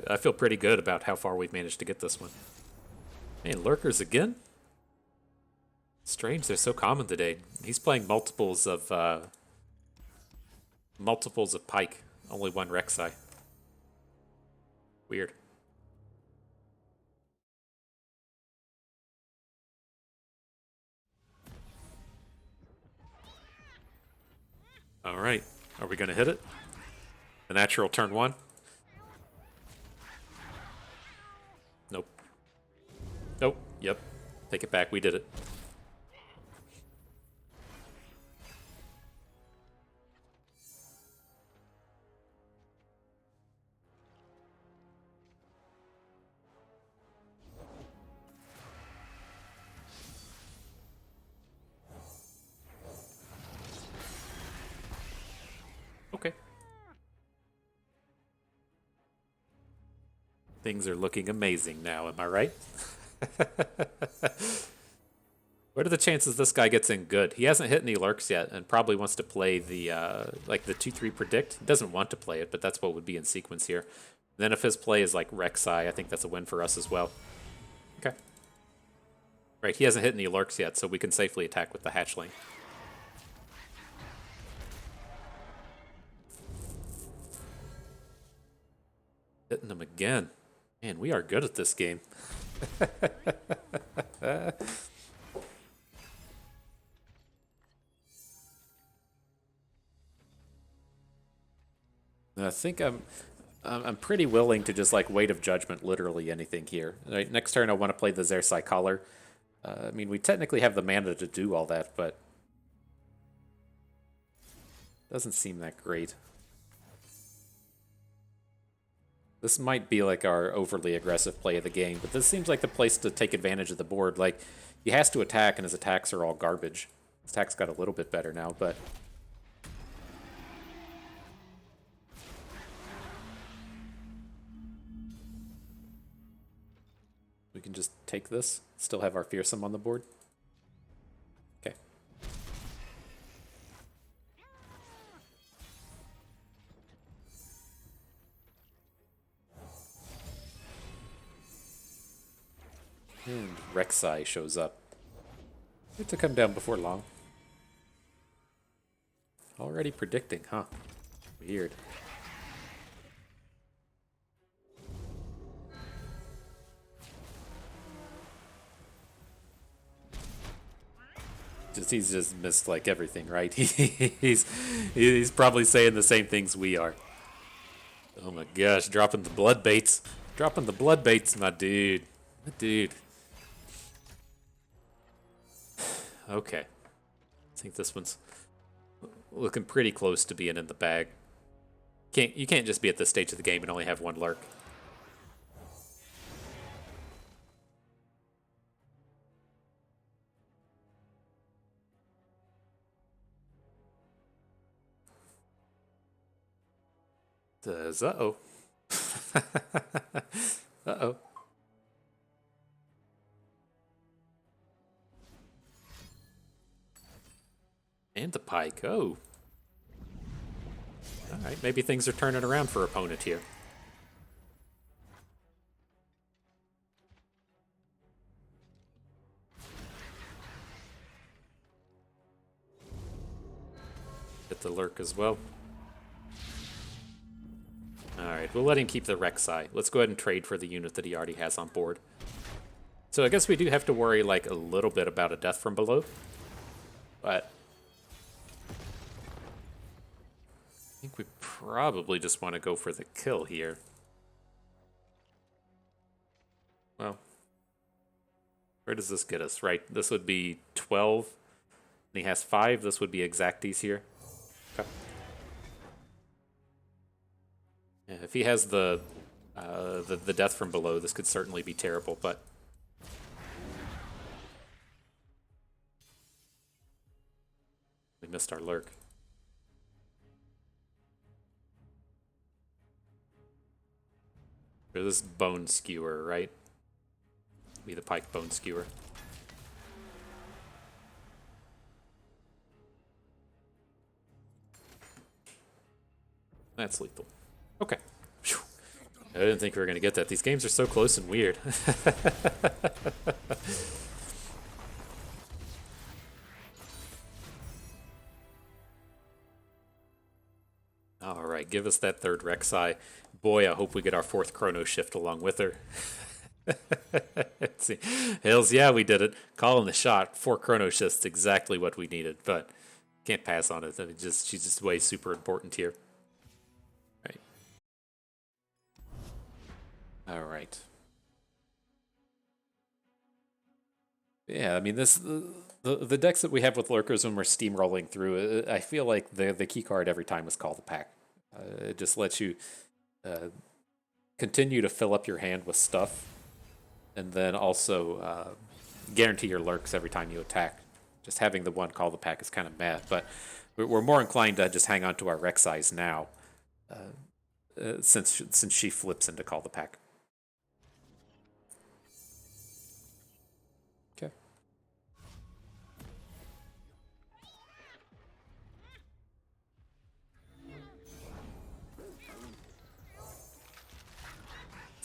I feel pretty good about how far we've managed to get this one. Man, lurkers again? Strange, they're so common today. He's playing multiples of Pike. Only one Rek'Sai. Weird. All right, are we gonna hit it? The natural turn 1. Nope. Nope. Yep. Take it back. We did it. Things are looking amazing now, am I right? What are the chances this guy gets in good? He hasn't hit any lurks yet and probably wants to play the like the 2-3 predict. He doesn't want to play it, but that's what would be in sequence here. Then if his play is like Rek'Sai, I think that's a win for us as well. Okay. Right, he hasn't hit any lurks yet, so we can safely attack with the hatchling. Hitting him again. Man, we are good at this game. I think I'm pretty willing to just like weight of judgment literally anything here. Right, next turn I want to play the Rek'Sai collar. I mean, we technically have the mana to do all that, but doesn't seem that great. This might be like our overly aggressive play of the game, but this seems like the place to take advantage of the board. Like, he has to attack, and his attacks are all garbage. His attacks got a little bit better now, but we can just take this, still have our fearsome on the board. Okay. And Rek'Sai shows up. It to come down before long. Already predicting, huh? Weird. He's just missed like everything, right? he's probably saying the same things we are. Oh my gosh, dropping the blood baits. Dropping the blood baits, my dude. My dude. Okay. I think this one's looking pretty close to being in the bag. You can't just be at this stage of the game and only have one lurk. Uh-oh. Uh-oh. And the pike. Oh. Alright, maybe things are turning around for opponent here. Get the lurk as well. Alright, we'll let him keep the Rek'Sai. Let's go ahead and trade for the unit that he already has on board. So I guess we do have to worry like a little bit about a death from below. But I think we probably just want to go for the kill here. Well, where does this get us? Right, this would be 12. And he has 5. This would be exacties here. Okay. Yeah, if he has the death from below, this could certainly be terrible, but we missed our lurk. Or this bone skewer, right? Be the pike bone skewer. That's lethal. Okay. Whew. I didn't think we were going to get that. These games are so close and weird. All right, give us that third Rek'Sai. Boy, I hope we get our 4th Chrono Shift along with her. Let's see. Hells yeah, we did it. Calling the shot. 4 Chrono Shifts, exactly what we needed, but can't pass on it. I mean, she's just way super important here. Right. All right. Yeah, I mean, the decks that we have with Lurkers when we're steamrolling through, I feel like the key card every time is Call the Pack. It just lets you continue to fill up your hand with stuff, and then also guarantee your lurks every time you attack. Just having the one Call the Pack is kind of mad, but we're more inclined to just hang on to our Rek'Sais now, since she flips into Call the Pack.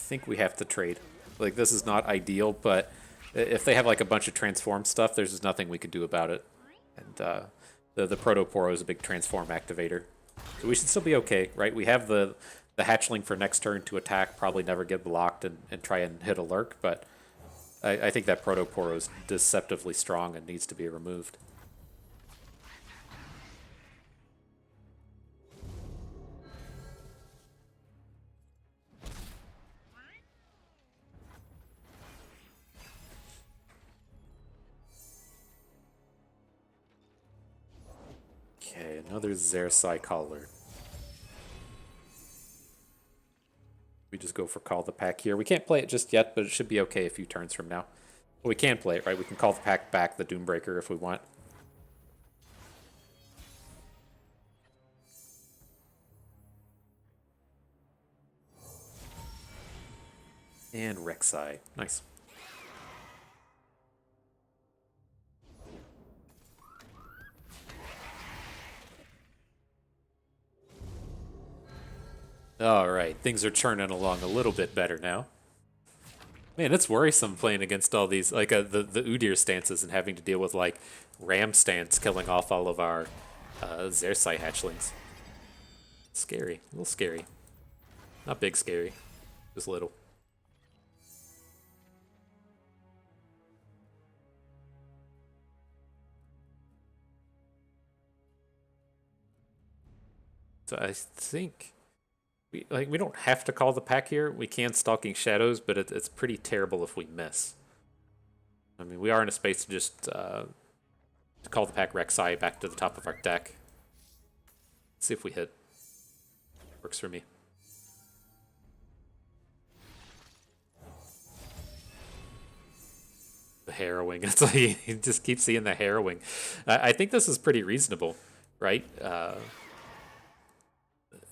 think we have to trade. Like, this is not ideal, but if they have like a bunch of transform stuff, there's just nothing we could do about it. And the Protoporo is a big transform activator. So we should still be okay, right? We have the hatchling for next turn to attack, probably never get blocked and try and hit a lurk, but I think that Protoporo is deceptively strong and needs to be removed. Okay, another Rek'Sai collar. We just go for Call the Pack here. We can't play it just yet, but it should be okay a few turns from now. Well, we can play it, right? We can Call the Pack back the Doombreaker if we want. And Rek'Sai. Nice. Alright, things are churning along a little bit better now. Man, it's worrisome playing against all these, like the Udyr stances and having to deal with like Ram stance killing off all of our Rek'Sai hatchlings. Scary, a little scary. Not big scary, just little. So I think we don't have to call the pack here. We can Stalking Shadows, but it's pretty terrible if we miss. I mean, we are in a space to just to call the pack Rek'Sai back to the top of our deck. Let's see if we hit. Works for me. The harrowing. It's like you just keep seeing the harrowing. I think this is pretty reasonable, right?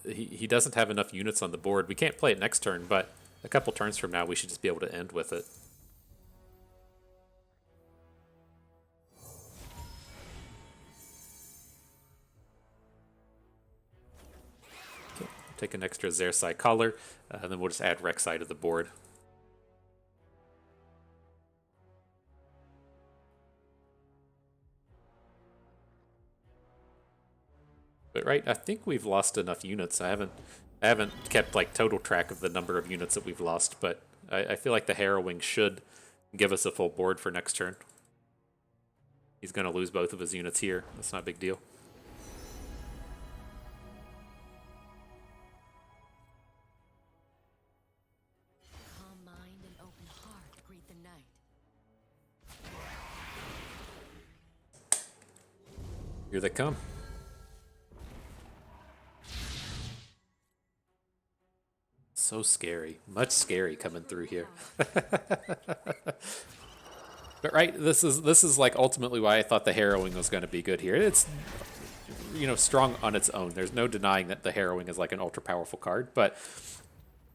He doesn't have enough units on the board. We can't play it next turn, but a couple turns from now, we should just be able to end with it. Okay, take an extra Rek'Sai collar, and then we'll just add Rek'Sai to the board. But right, I think we've lost enough units. I haven't kept like total track of the number of units that we've lost, but I feel like the harrowing should give us a full board for next turn. He's going to lose both of his units here. That's not a big deal. Calm mind and open heart greet the night. Here they come. So scary. Much scary coming through here. But right, this is like ultimately why I thought the harrowing was going to be good here. It's, you know, strong on its own. There's no denying that the harrowing is like an ultra powerful card, but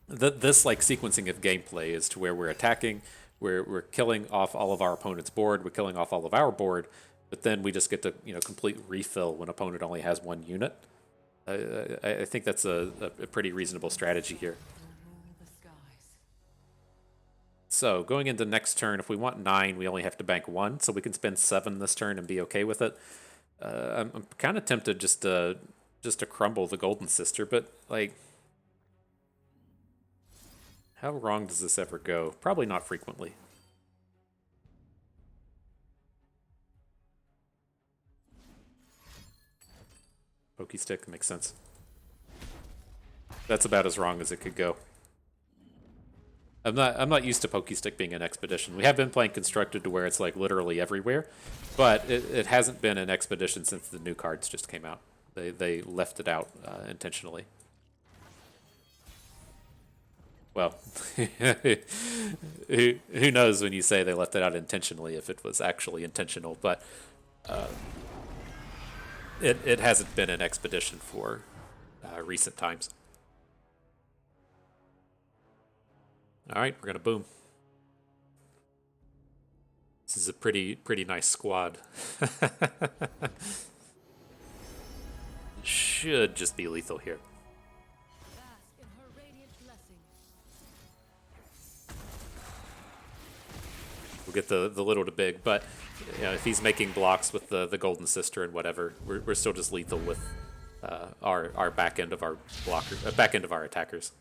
this like sequencing of gameplay is to where we're attacking, we're killing off all of our opponent's board, we're killing off all of our board, but then we just get to, you know, complete refill when opponent only has one unit. I think that's a pretty reasonable strategy here. So going into next turn, if we want 9, we only have to bank 1, so we can spend 7 this turn and be okay with it. I'm kind of tempted just to crumble the Golden Sister, but like, how wrong does this ever go? Probably not frequently. Pokey Stick makes sense. That's about as wrong as it could go. I'm not used to Pokey Stick being an expedition. We have been playing Constructed to where it's like literally everywhere, but it hasn't been an expedition since the new cards just came out. They left it out intentionally. Well, who knows when you say they left it out intentionally if it was actually intentional, but it hasn't been an expedition for recent times. All right, we're gonna boom. This is a pretty nice squad. Should just be lethal here. Bask in her radiant blessing. get the little to big. But you know, if he's making blocks with the Golden Sister and whatever, we're still just lethal with our back end of our back end of our attackers.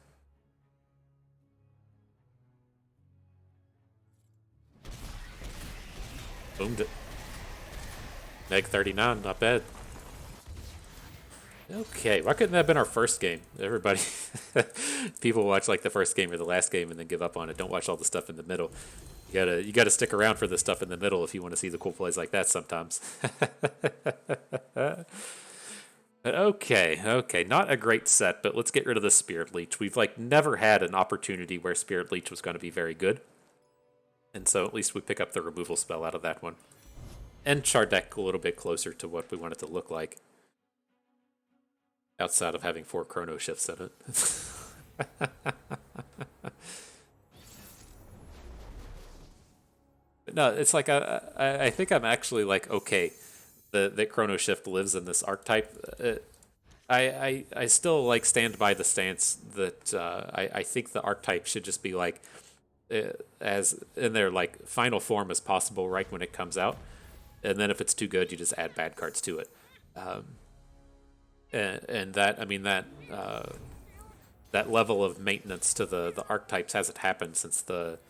Boomed it. Neg 39, not bad. Okay, why couldn't that have been our first game? Everybody, people watch like the first game or the last game and then give up on it. Don't watch all the stuff in the middle. You gotta stick around for the stuff in the middle if you want to see the cool plays like that sometimes. But okay, not a great set, but let's get rid of the Spirit Leech. We've like never had an opportunity where Spirit Leech was going to be very good, and so at least we pick up the removal spell out of that one, and our deck a little bit closer to what we want it to look like. Outside of having 4 chrono shifts in it. But no, it's like I think I'm actually like okay that chrono shift lives in this archetype. I still like stand by the stance that I think the archetype should just be like as in their like final form as possible right when it comes out, and then if it's too good, you just add bad cards to it. And that, I mean, that level of maintenance to the archetypes hasn't happened since the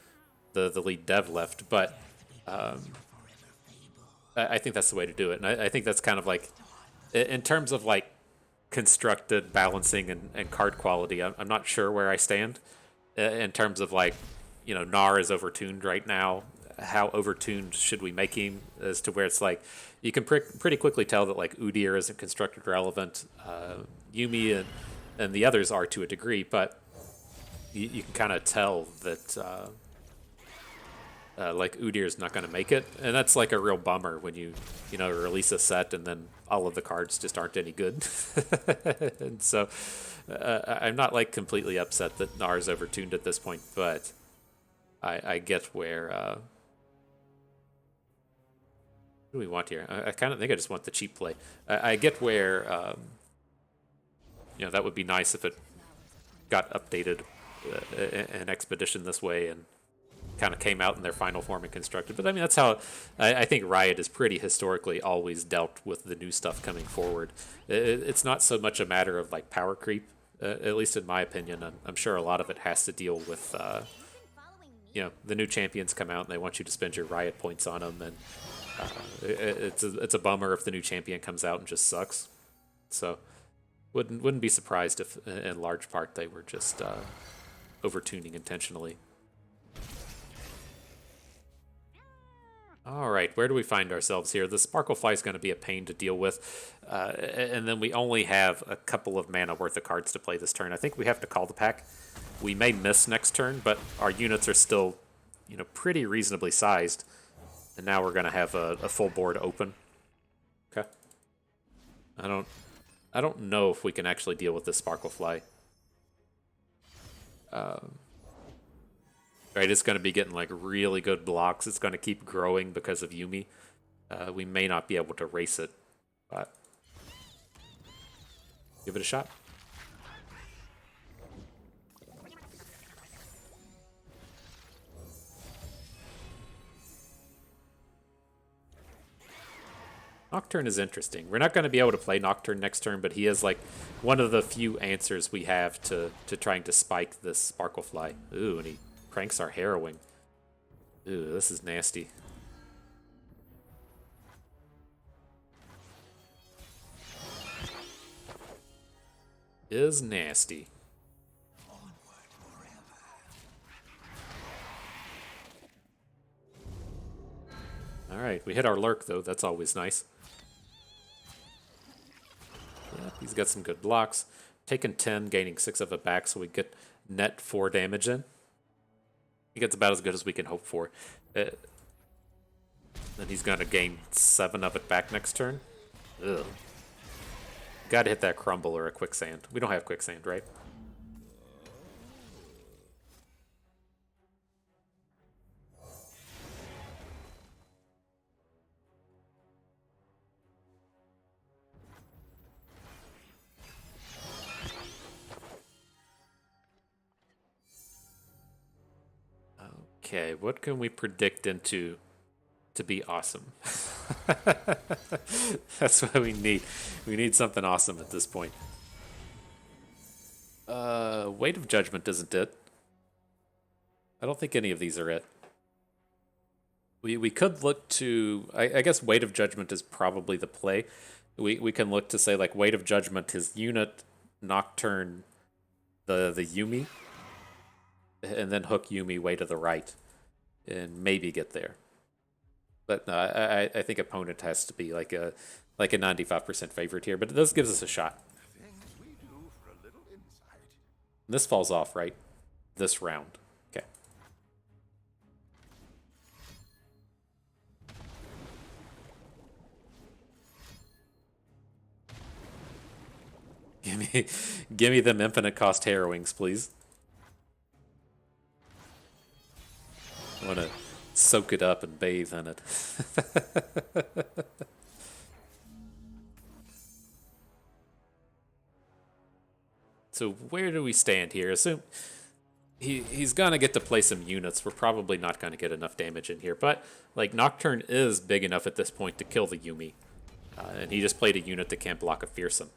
lead dev left, but I think that's the way to do it. And I think that's kind of like, in terms of like constructed balancing and card quality, I'm not sure where I stand in terms of like, you know, Gnar is overtuned right now. How overtuned should we make him as to where it's like you can pretty quickly tell that like Udyr isn't constructed relevant, Yuumi and the others are to a degree, but you can kind of tell that like Udyr's not going to make it, and that's like a real bummer when you know release a set and then all of the cards just aren't any good. And so I'm not like completely upset that Gnar's overtuned at this point, but I get where. What do we want here? I kind of think I just want the cheap play. I get where, you know, that would be nice if it got updated an expedition this way and kind of came out in their final form and constructed. But I mean, that's how I think Riot is pretty historically always dealt with the new stuff coming forward. It's not so much a matter of like power creep, at least in my opinion. I'm sure a lot of it has to deal with, you know, the new champions come out and they want you to spend your Riot points on them, and it's a bummer if the new champion comes out and just sucks. So wouldn't be surprised if in large part they were just overtuning intentionally. All right, where do we find ourselves here? The Sparklefly is going to be a pain to deal with, and then we only have a couple of mana worth of cards to play this turn. I think we have to call the pack. We may miss next turn, but our units are still, you know, pretty reasonably sized. And now we're gonna have a full board open. Okay. I don't know if we can actually deal with this Sparklefly. Right, it's gonna be getting like really good blocks. It's gonna keep growing because of Yuumi. We may not be able to race it, but give it a shot. Nocturne is interesting. We're not going to be able to play Nocturne next turn, but he is like one of the few answers we have to trying to spike this Sparklefly. Ooh, and he cranks our Harrowing. Ooh, this is nasty. Is nasty. All right, we hit our Lurk though. That's always nice. Yeah, he's got some good blocks. Taking 10, gaining 6 of it back, so we get net 4 damage in. I think it's about as good as we can hope for. Then he's going to gain 7 of it back next turn. Ugh. Got to hit that Crumble or a Quicksand. We don't have Quicksand, right? Okay, what can we predict into to be awesome? That's what we need. We need something awesome at this point. Weight of Judgment isn't it? I don't think any of these are it. We could look to, I guess Weight of Judgment is probably the play. We can look to say like Weight of Judgment, his unit, Nocturne, the Yuumi, and then hook Yuumi way to the right, and maybe get there. But no, I think opponent has to be like a 95% favorite here. But this gives us a shot. Things we do for a little insight. This falls off, right? This round. Okay. Give me them infinite cost harrowings, please. I want to soak it up and bathe in it. So where do we stand here? Assume he's gonna get to play some units. We're probably not gonna get enough damage in here, but like Nocturne is big enough at this point to kill the Yuumi, and he just played a unit that can't block a fearsome,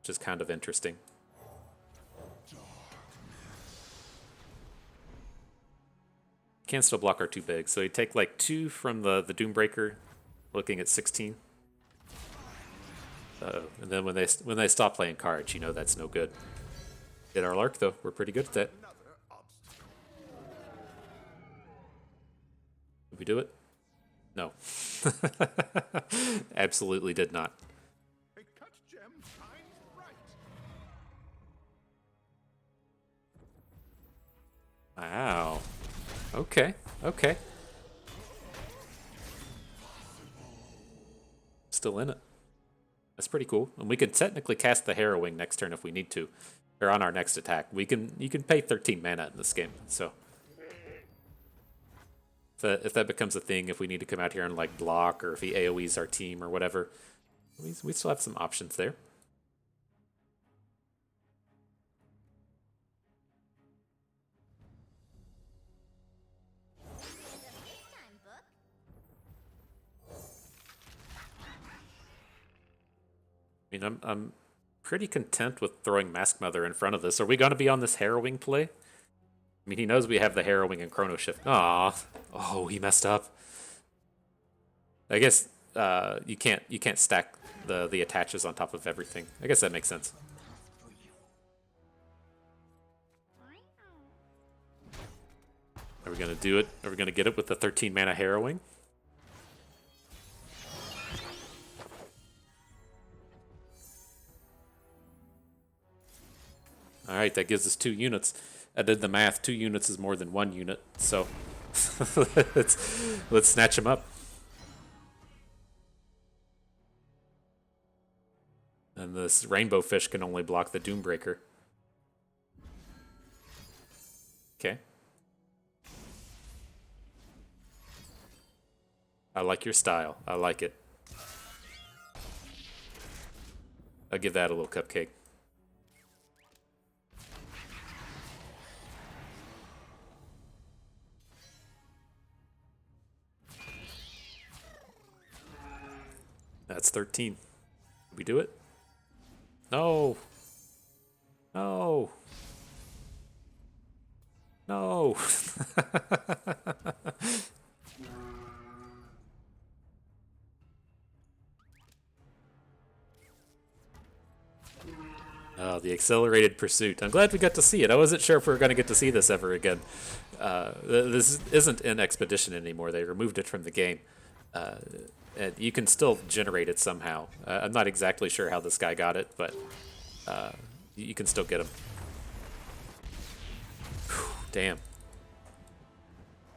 which is kind of interesting. Can still block our 2 big, so he'd take like 2 from the Doombreaker, looking at 16. Uh-oh. And then when they stop playing cards, you know that's no good. Hit our Lark though, we're pretty good at that. Did we do it? No. Absolutely did not. A cut gem shines bright. Wow. Okay, okay. Still in it. That's pretty cool. And we can technically cast the Harrowing next turn if we need to. Or on our next attack. You can pay 13 mana in this game, so if that becomes a thing, if we need to come out here and like block, or if he AoEs our team or whatever, we still have some options there. I mean, I'm pretty content with throwing Mask Mother in front of this. Are we going to be on this Harrowing play? I mean, he knows we have the Harrowing and Chrono Shift. Aw, oh, he messed up. I guess you can't stack the attaches on top of everything. I guess that makes sense. Are we gonna do it? Are we gonna get it with the 13 mana Harrowing? All right, that gives us 2 units. I did the math. 2 units is more than 1 unit, so let's snatch them up. And this Rainbow Fish can only block the Doombreaker. Okay. I like your style. I like it. I'll give that a little cupcake. That's 13. Did we do it? No. No. No. Oh, the accelerated pursuit. I'm glad we got to see it. I wasn't sure if we were going to get to see this ever again. This isn't in Expedition anymore. They removed it from the game. And you can still generate it somehow. I'm not exactly sure how this guy got it, but you can still get him. Whew, damn.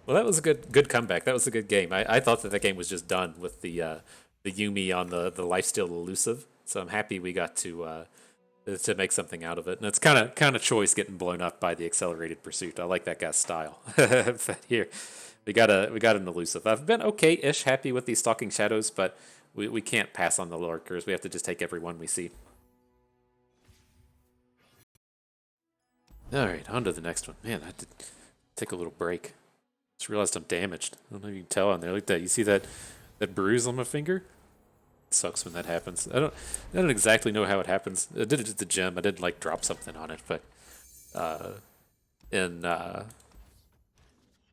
Well, that was a good comeback. That was a good game. I thought that game was just done with the Yuumi on the lifesteal elusive. So I'm happy we got to make something out of it. And it's kind of choice getting blown up by the accelerated pursuit. I like that guy's style. But here, we got an elusive. I've been okay-ish happy with these Stalking Shadows, but we can't pass on the Lurkers. We have to just take every one we see. All right, on to the next one. Man, I had to take a little break. Just realized I'm damaged. I don't know if you can tell on there like that. You see that bruise on my finger? Sucks when that happens. I don't exactly know how it happens. I did it at the gym. I didn't like drop something on it, but in I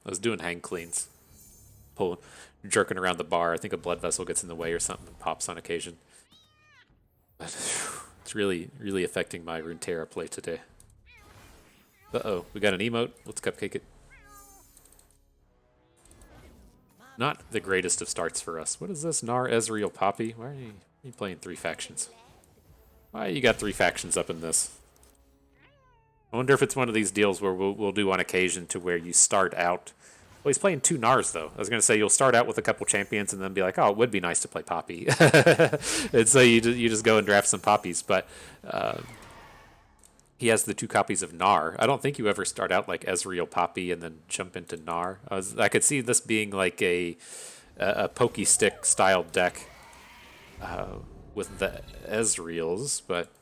was doing hang cleans, pulling, jerking around the bar. I think a blood vessel gets in the way or something and pops on occasion. But it's really, really affecting my Runeterra play today. Uh-oh, we got an emote. Let's cupcake it. Not the greatest of starts for us. What is this? Nar, Ezreal, Poppy? Why are you playing 3 factions? Why you got 3 factions up in this? I wonder if it's one of these deals where we'll do on occasion to where you start out. Well, he's playing 2 Nars, though. I was going to say you'll start out with a couple champions and then be like, oh, it would be nice to play Poppy. And so you just go and draft some Poppies. But he has the 2 copies of Gnar. I don't think you ever start out like Ezreal Poppy and then jump into Gnar. I could see this being like a pokey stick style deck with the Ezreals, but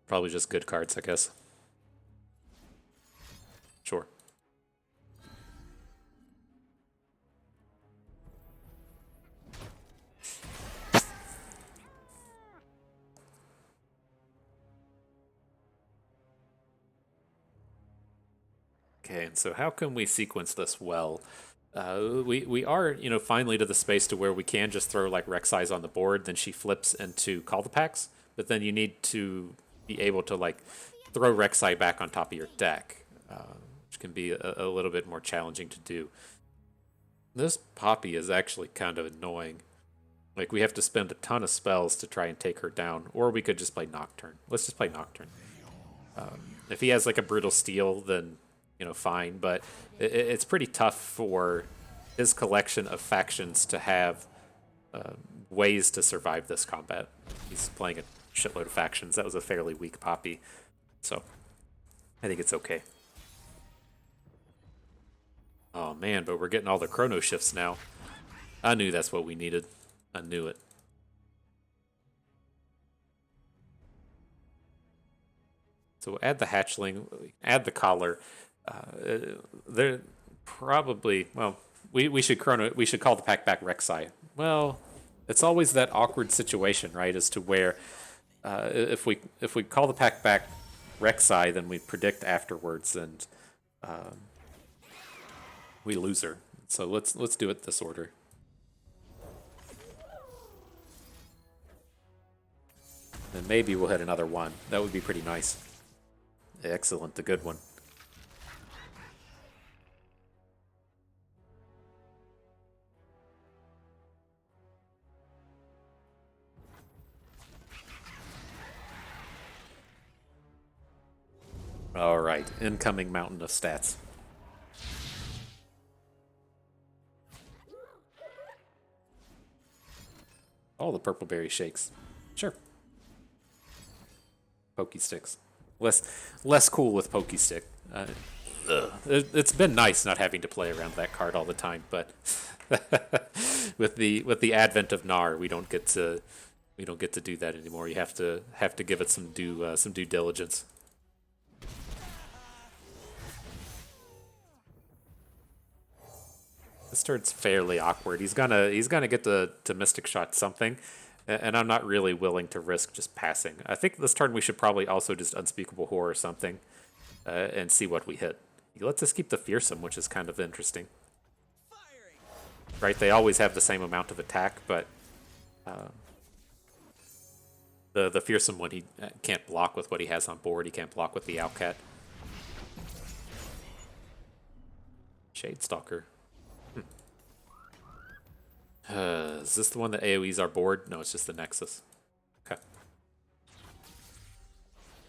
probably just good cards, I guess. Sure. Okay, and so how can we sequence this well? We are, finally to the space to where we can just throw like Rek'Sai's on the board, then she flips into Call the Packs, but then you need to be able to like throw Rek'Sai back on top of your deck, which can be a little bit more challenging to do. This Poppy is actually kind of annoying. Like we have to spend a ton of spells to try and take her down, or we could just play Nocturne. Let's just play Nocturne. If he has like a Brutal Steel, then fine, but it's pretty tough for his collection of factions to have ways to survive this combat. He's playing a shitload of factions. That was a fairly weak Poppy, so I think it's okay. Oh man, but we're getting all the chrono shifts now. I knew that's what we needed. I knew it. So we'll add the hatchling, add the collar. They're probably, well, we should call the pack back Rek'Sai. Well, it's always that awkward situation, right? As to where if we call the pack back Rek'Sai, then we predict afterwards, and we lose her. So let's do it this order. Then maybe we'll hit another one. That would be pretty nice. Excellent, the good one. All right, incoming mountain of stats. Oh, the purple berry shakes. Sure. Pokey sticks. Less cool with Pokey stick. It's been nice not having to play around that card all the time, but with the advent of Gnar, we don't get to do that anymore. You have to give it some due diligence. This turn's fairly awkward. He's gonna get to Mystic Shot something, and I'm not really willing to risk just passing. I think this turn we should probably also just Unspeakable Horror or something, and see what we hit. He lets us keep the Fearsome, which is kind of interesting. Right, they always have the same amount of attack, but the Fearsome one he can't block with what he has on board. He can't block with the Owlcat. Shadestalker. Is this the one that AoEs our board? No, it's just the Nexus. Okay.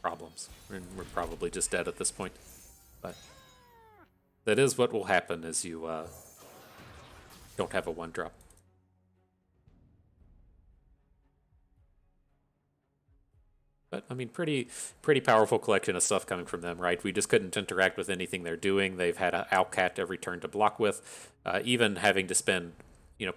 Problems. We're probably just dead at this point. But that is what will happen as you don't have a 1-drop. But, I mean, pretty powerful collection of stuff coming from them, right? We just couldn't interact with anything they're doing. They've had an Owlcat every turn to block with. Even having to spend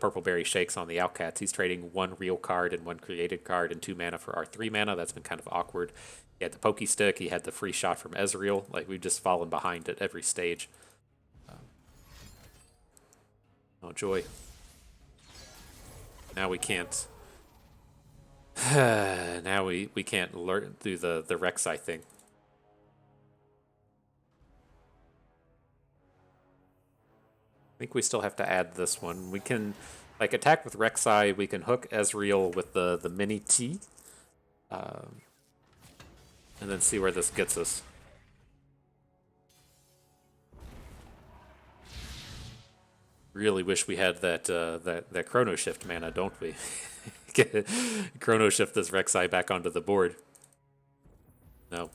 Purple Berry Shakes on the Owlcats. He's trading 1 real card and 1 created card and 2 mana for our 3 mana. That's been kind of awkward. He had the Pokey Stick. He had the free shot from Ezreal. Like, we've just fallen behind at every stage. Oh, joy. Now we can't. Now we can't learn do the Rek'Sai thing. I think we still have to add this one. We can, like, attack with Rek'Sai. We can hook Ezreal with the mini T. And then see where this gets us. Really wish we had that Chrono Shift mana, don't we? Chrono Shift this Rek'Sai back onto the board. No.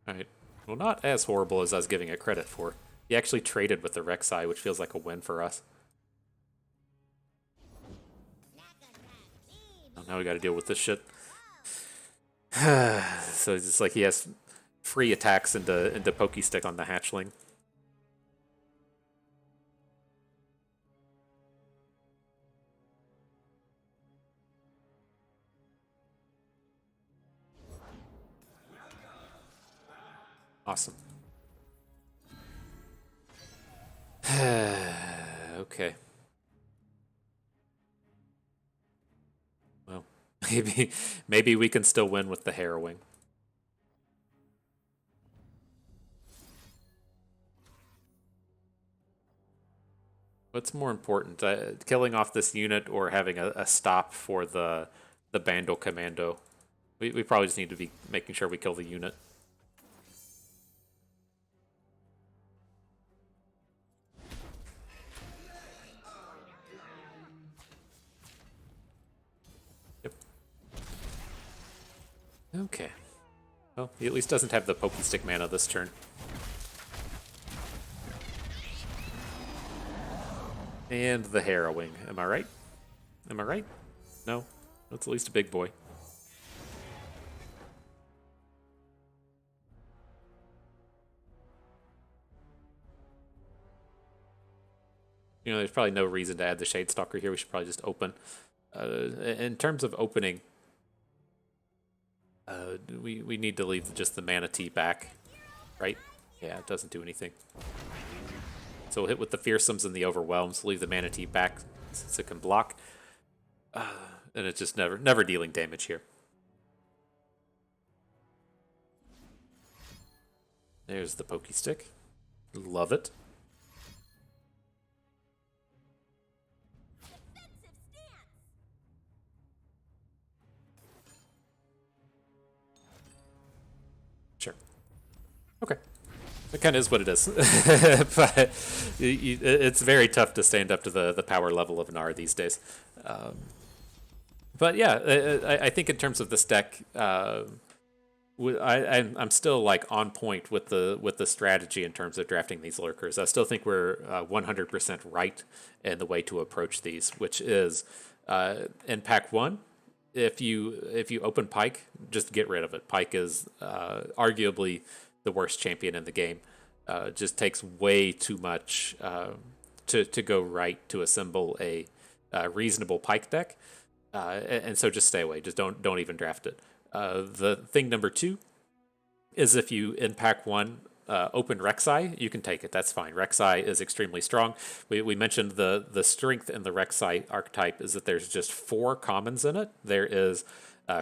Alright. Well, not as horrible as I was giving it credit for. He actually traded with the Rek'Sai, which feels like a win for us. Oh, now we gotta deal with this shit. So it's just like he has free attacks into Pokestick on the hatchling. Awesome. Okay. Well, maybe we can still win with the harrowing. What's more important, killing off this unit or having a stop for the Bandle Commando? We probably just need to be making sure we kill the unit. Yep. Okay. Well, he at least doesn't have the Pokestick mana this turn. And the harrowing. Am I right? Am I right? No? That's at least a big boy. You know, there's probably no reason to add the Shadestalker here. We should probably just open. In terms of opening, we need to leave just the Mana Tea back, right? Yeah, it doesn't do anything. So we'll hit with the Fearsomes and the Overwhelms, leave the Mana Tea back since it can block. And it's just never dealing damage here. There's the Pokestick. Love it. Sure. Okay. It kind of is what it is. But it's very tough to stand up to the power level of Gnar these days. But yeah, I think in terms of this deck, I'm still like on point with the strategy in terms of drafting these Lurkers. I still think we're 100% right in the way to approach these, which is in pack 1, if you open Pike, just get rid of it. Pike is arguably the worst champion in the game. Just takes way too much to go right to assemble a reasonable Pike deck, and so just stay away. Just don't even draft it. The thing number 2 is if you in pack 1 open Rek'Sai, you can take it. That's fine. Rek'Sai is extremely strong. We mentioned the strength in the Rek'Sai archetype is that there's just 4 commons in it. There is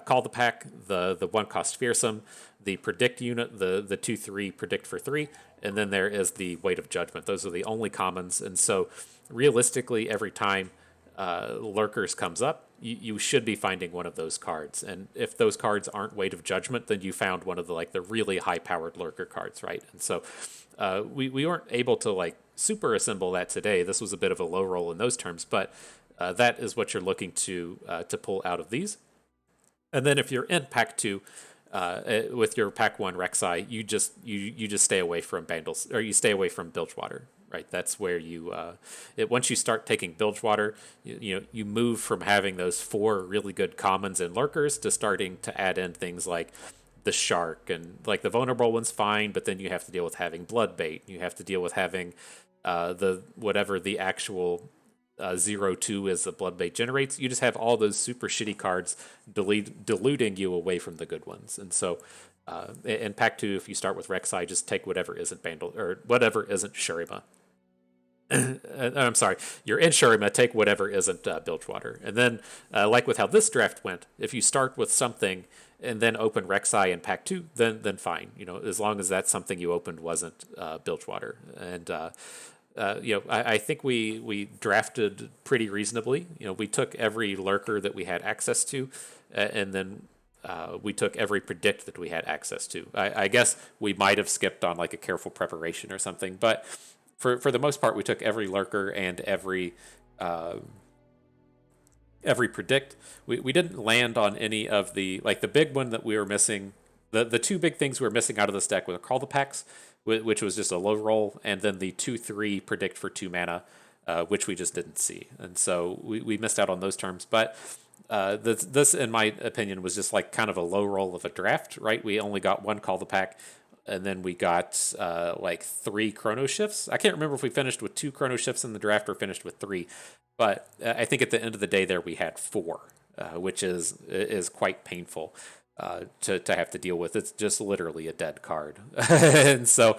Call the Pack, the 1-cost Fearsome, the Predict unit, the 2/3 Predict for 3, and then there is the Weight of Judgment. Those are the only commons, and so realistically, every time Lurkers comes up, you should be finding one of those cards. And if those cards aren't Weight of Judgment, then you found one of the really high-powered Lurker cards, right? And so we weren't able to super assemble that today. This was a bit of a low roll in those terms, but that is what you're looking to pull out of these. And then if you're in pack 2 with your pack 1 Rek'Sai, you just stay away from Bandles, or you stay away from Bilgewater, right? That's where you once you start taking Bilgewater, you move from having those 4 really good commons and Lurkers to starting to add in things like the Shark, and the vulnerable one's fine, but then you have to deal with having Bloodbait. You have to deal with having the actual 0-2 as the Bloodbait generates. You just have all those super shitty cards diluting you away from the good ones. And so in Pack 2, if you start with Rek'Sai, just take whatever isn't Bandle or whatever isn't Shurima. I'm sorry, you're in Shurima, take whatever isn't Bilgewater. And then, like with how this draft went, if you start with something and then open Rek'Sai in Pack 2, then fine. As long as that something you opened wasn't Bilgewater. And I think we drafted pretty reasonably. We took every lurker that we had access to, and then we took every predict that we had access to. I guess we might have skipped on like a careful preparation or something, but for the most part, we took every lurker and every predict. We didn't land on any of the big one that we were missing. The two big things we were missing out of this deck were Call the Packs, which was just a low roll, and then the 2/3 predict for 2 mana, which we just didn't see. And so we missed out on those terms. But this, in my opinion, was just like kind of a low roll of a draft, right? We only got one Call the Pack, and then we got like 3 Chrono Shifts. I can't remember if we finished with 2 Chrono Shifts in the draft or finished with 3. But I think at the end of the day there we had 4, which is quite painful. To have to deal with. It's just literally a dead card. And so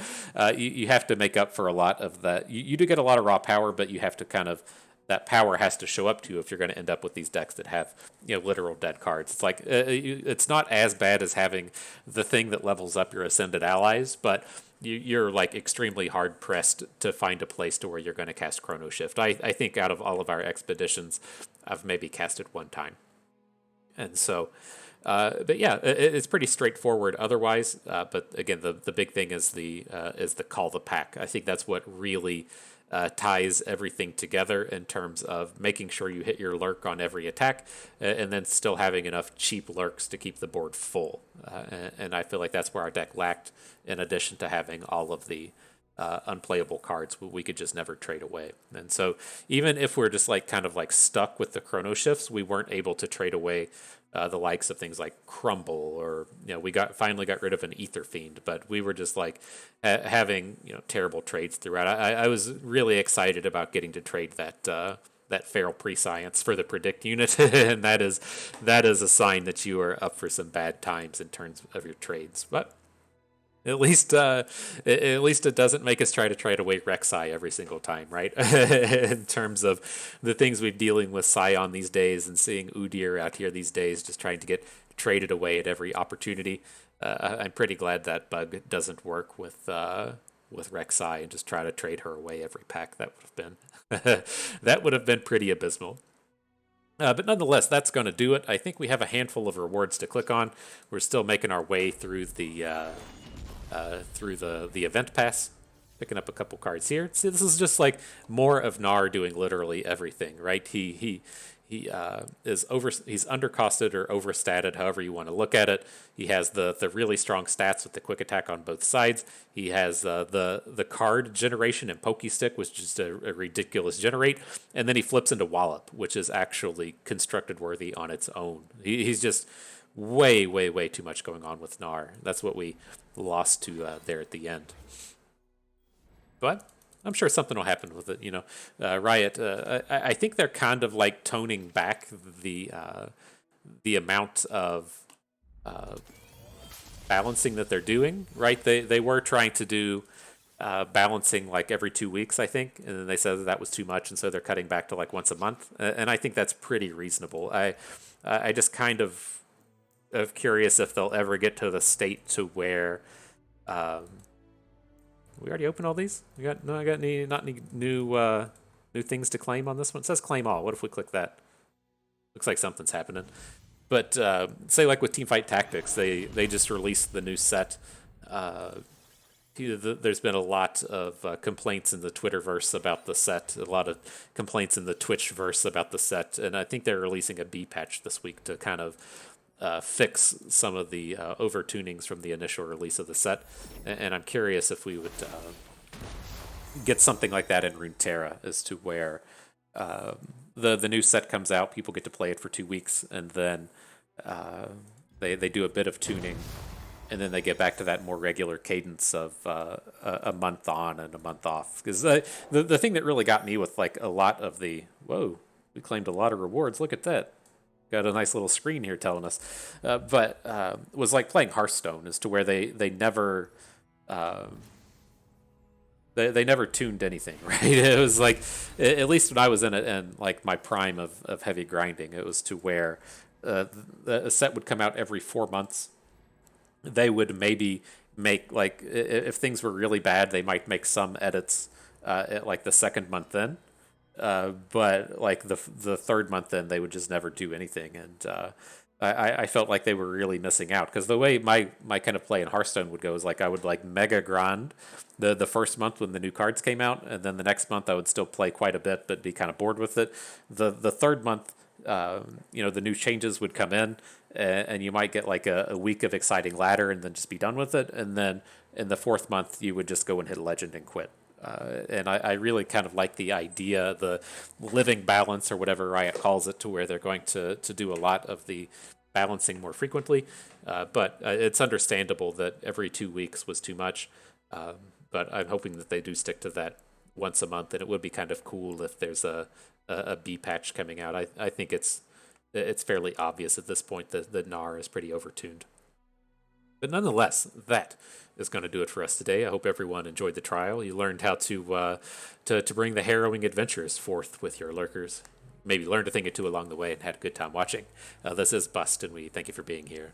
you have to make up for a lot of that. You do get a lot of raw power, but you have to that power has to show up to you if you're going to end up with these decks that have literal dead cards. It's like it's not as bad as having the thing that levels up your Ascended allies, but you're like extremely hard pressed to find a place to where you're going to cast Chrono Shift. I think out of all of our expeditions, I've maybe cast it 1 time. And so but yeah, it's pretty straightforward otherwise. But again, the big thing is the Call the Pack. I think that's what really ties everything together in terms of making sure you hit your lurk on every attack, and then still having enough cheap lurks to keep the board full. And I feel like that's where our deck lacked, in addition to having all of the unplayable cards we could just never trade away. And so even if we're just like kind of like stuck with the Chrono Shifts, we weren't able to trade away the likes of things like Crumble, or we finally got rid of an Ether Fiend, but we were just like having terrible trades throughout. I was really excited about getting to trade that Feral Prescience for the Predict unit, and that is a sign that you are up for some bad times in terms of your trades. But at least it doesn't make us try to trade away Rek'Sai every single time, right? In terms of the things we're dealing with Scion these days, and seeing Udyr out here these days just trying to get traded away at every opportunity. I'm pretty glad that bug doesn't work with Rek'Sai and just try to trade her away every pack. That would have been pretty abysmal. But nonetheless, that's going to do it. I think we have a handful of rewards to click on. We're still making our way through the event pass, picking up a couple cards here. See, this is just like more of Gnar doing literally everything, right? He's undercosted or overstated, however you want to look at it. He has the really strong stats with the quick attack on both sides. He has the card generation and Pokestick, which is just a ridiculous generate, and then he flips into Wallop, which is actually constructed worthy on its own. He's just way too much going on with Gnar. That's what we lost to there at the end. But I'm sure something will happen with it. Riot. I think they're kind of like toning back the amount of balancing that they're doing. Right? They were trying to do balancing like every 2 weeks, I think, and then they said that was too much, and so they're cutting back to like once a month. And I think that's pretty reasonable. I just kind of curious if they'll ever get to the state to where we already opened all these. I got any new things to claim on this one. It says claim all. What if we click that? Looks like something's happening. But say like with Teamfight Tactics, they just released the new set. There's been a lot of complaints in the Twitterverse about the set, a lot of complaints in the Twitchverse about the set, and I think they're releasing a B patch this week to kind of fix some of the over-tunings from the initial release of the set. And I'm curious if we would get something like that in Runeterra, as to where the new set comes out, people get to play it for 2 weeks, and then they do a bit of tuning, and then they get back to that more regular cadence of a month on and a month off. Because the thing that really got me with like a lot of the whoa, we claimed a lot of rewards. Look at that. Got a nice little screen here telling us, but was like playing Hearthstone, as to where they never they never tuned anything, right? It was like, at least when I was in it and like my prime of heavy grinding, it was to where a set would come out every 4 months. They would maybe make like, if things were really bad, they might make some edits at like the second month in. But like the third month in, they would just never do anything, and I felt like they were really missing out, because the way my kind of play in Hearthstone would go is like I would like mega grind the first month when the new cards came out, and then the next month I would still play quite a bit but be kind of bored with it. The third month, the new changes would come in, and you might get like a week of exciting ladder and then just be done with it, and then in the fourth month you would just go and hit legend and quit. And I really kind of like the idea, the living balance, or whatever Riot calls it, to where they're going to do a lot of the balancing more frequently. But it's understandable that every 2 weeks was too much. But I'm hoping that they do stick to that once a month, and it would be kind of cool if there's a B patch coming out. I think it's fairly obvious at this point that the NAR is pretty overtuned. But nonetheless, that is going to do it for us today. I hope everyone enjoyed the trial. You learned how to bring the harrowing adventures forth with your lurkers. Maybe learned a thing or two along the way and had a good time watching. This is Bust, and we thank you for being here.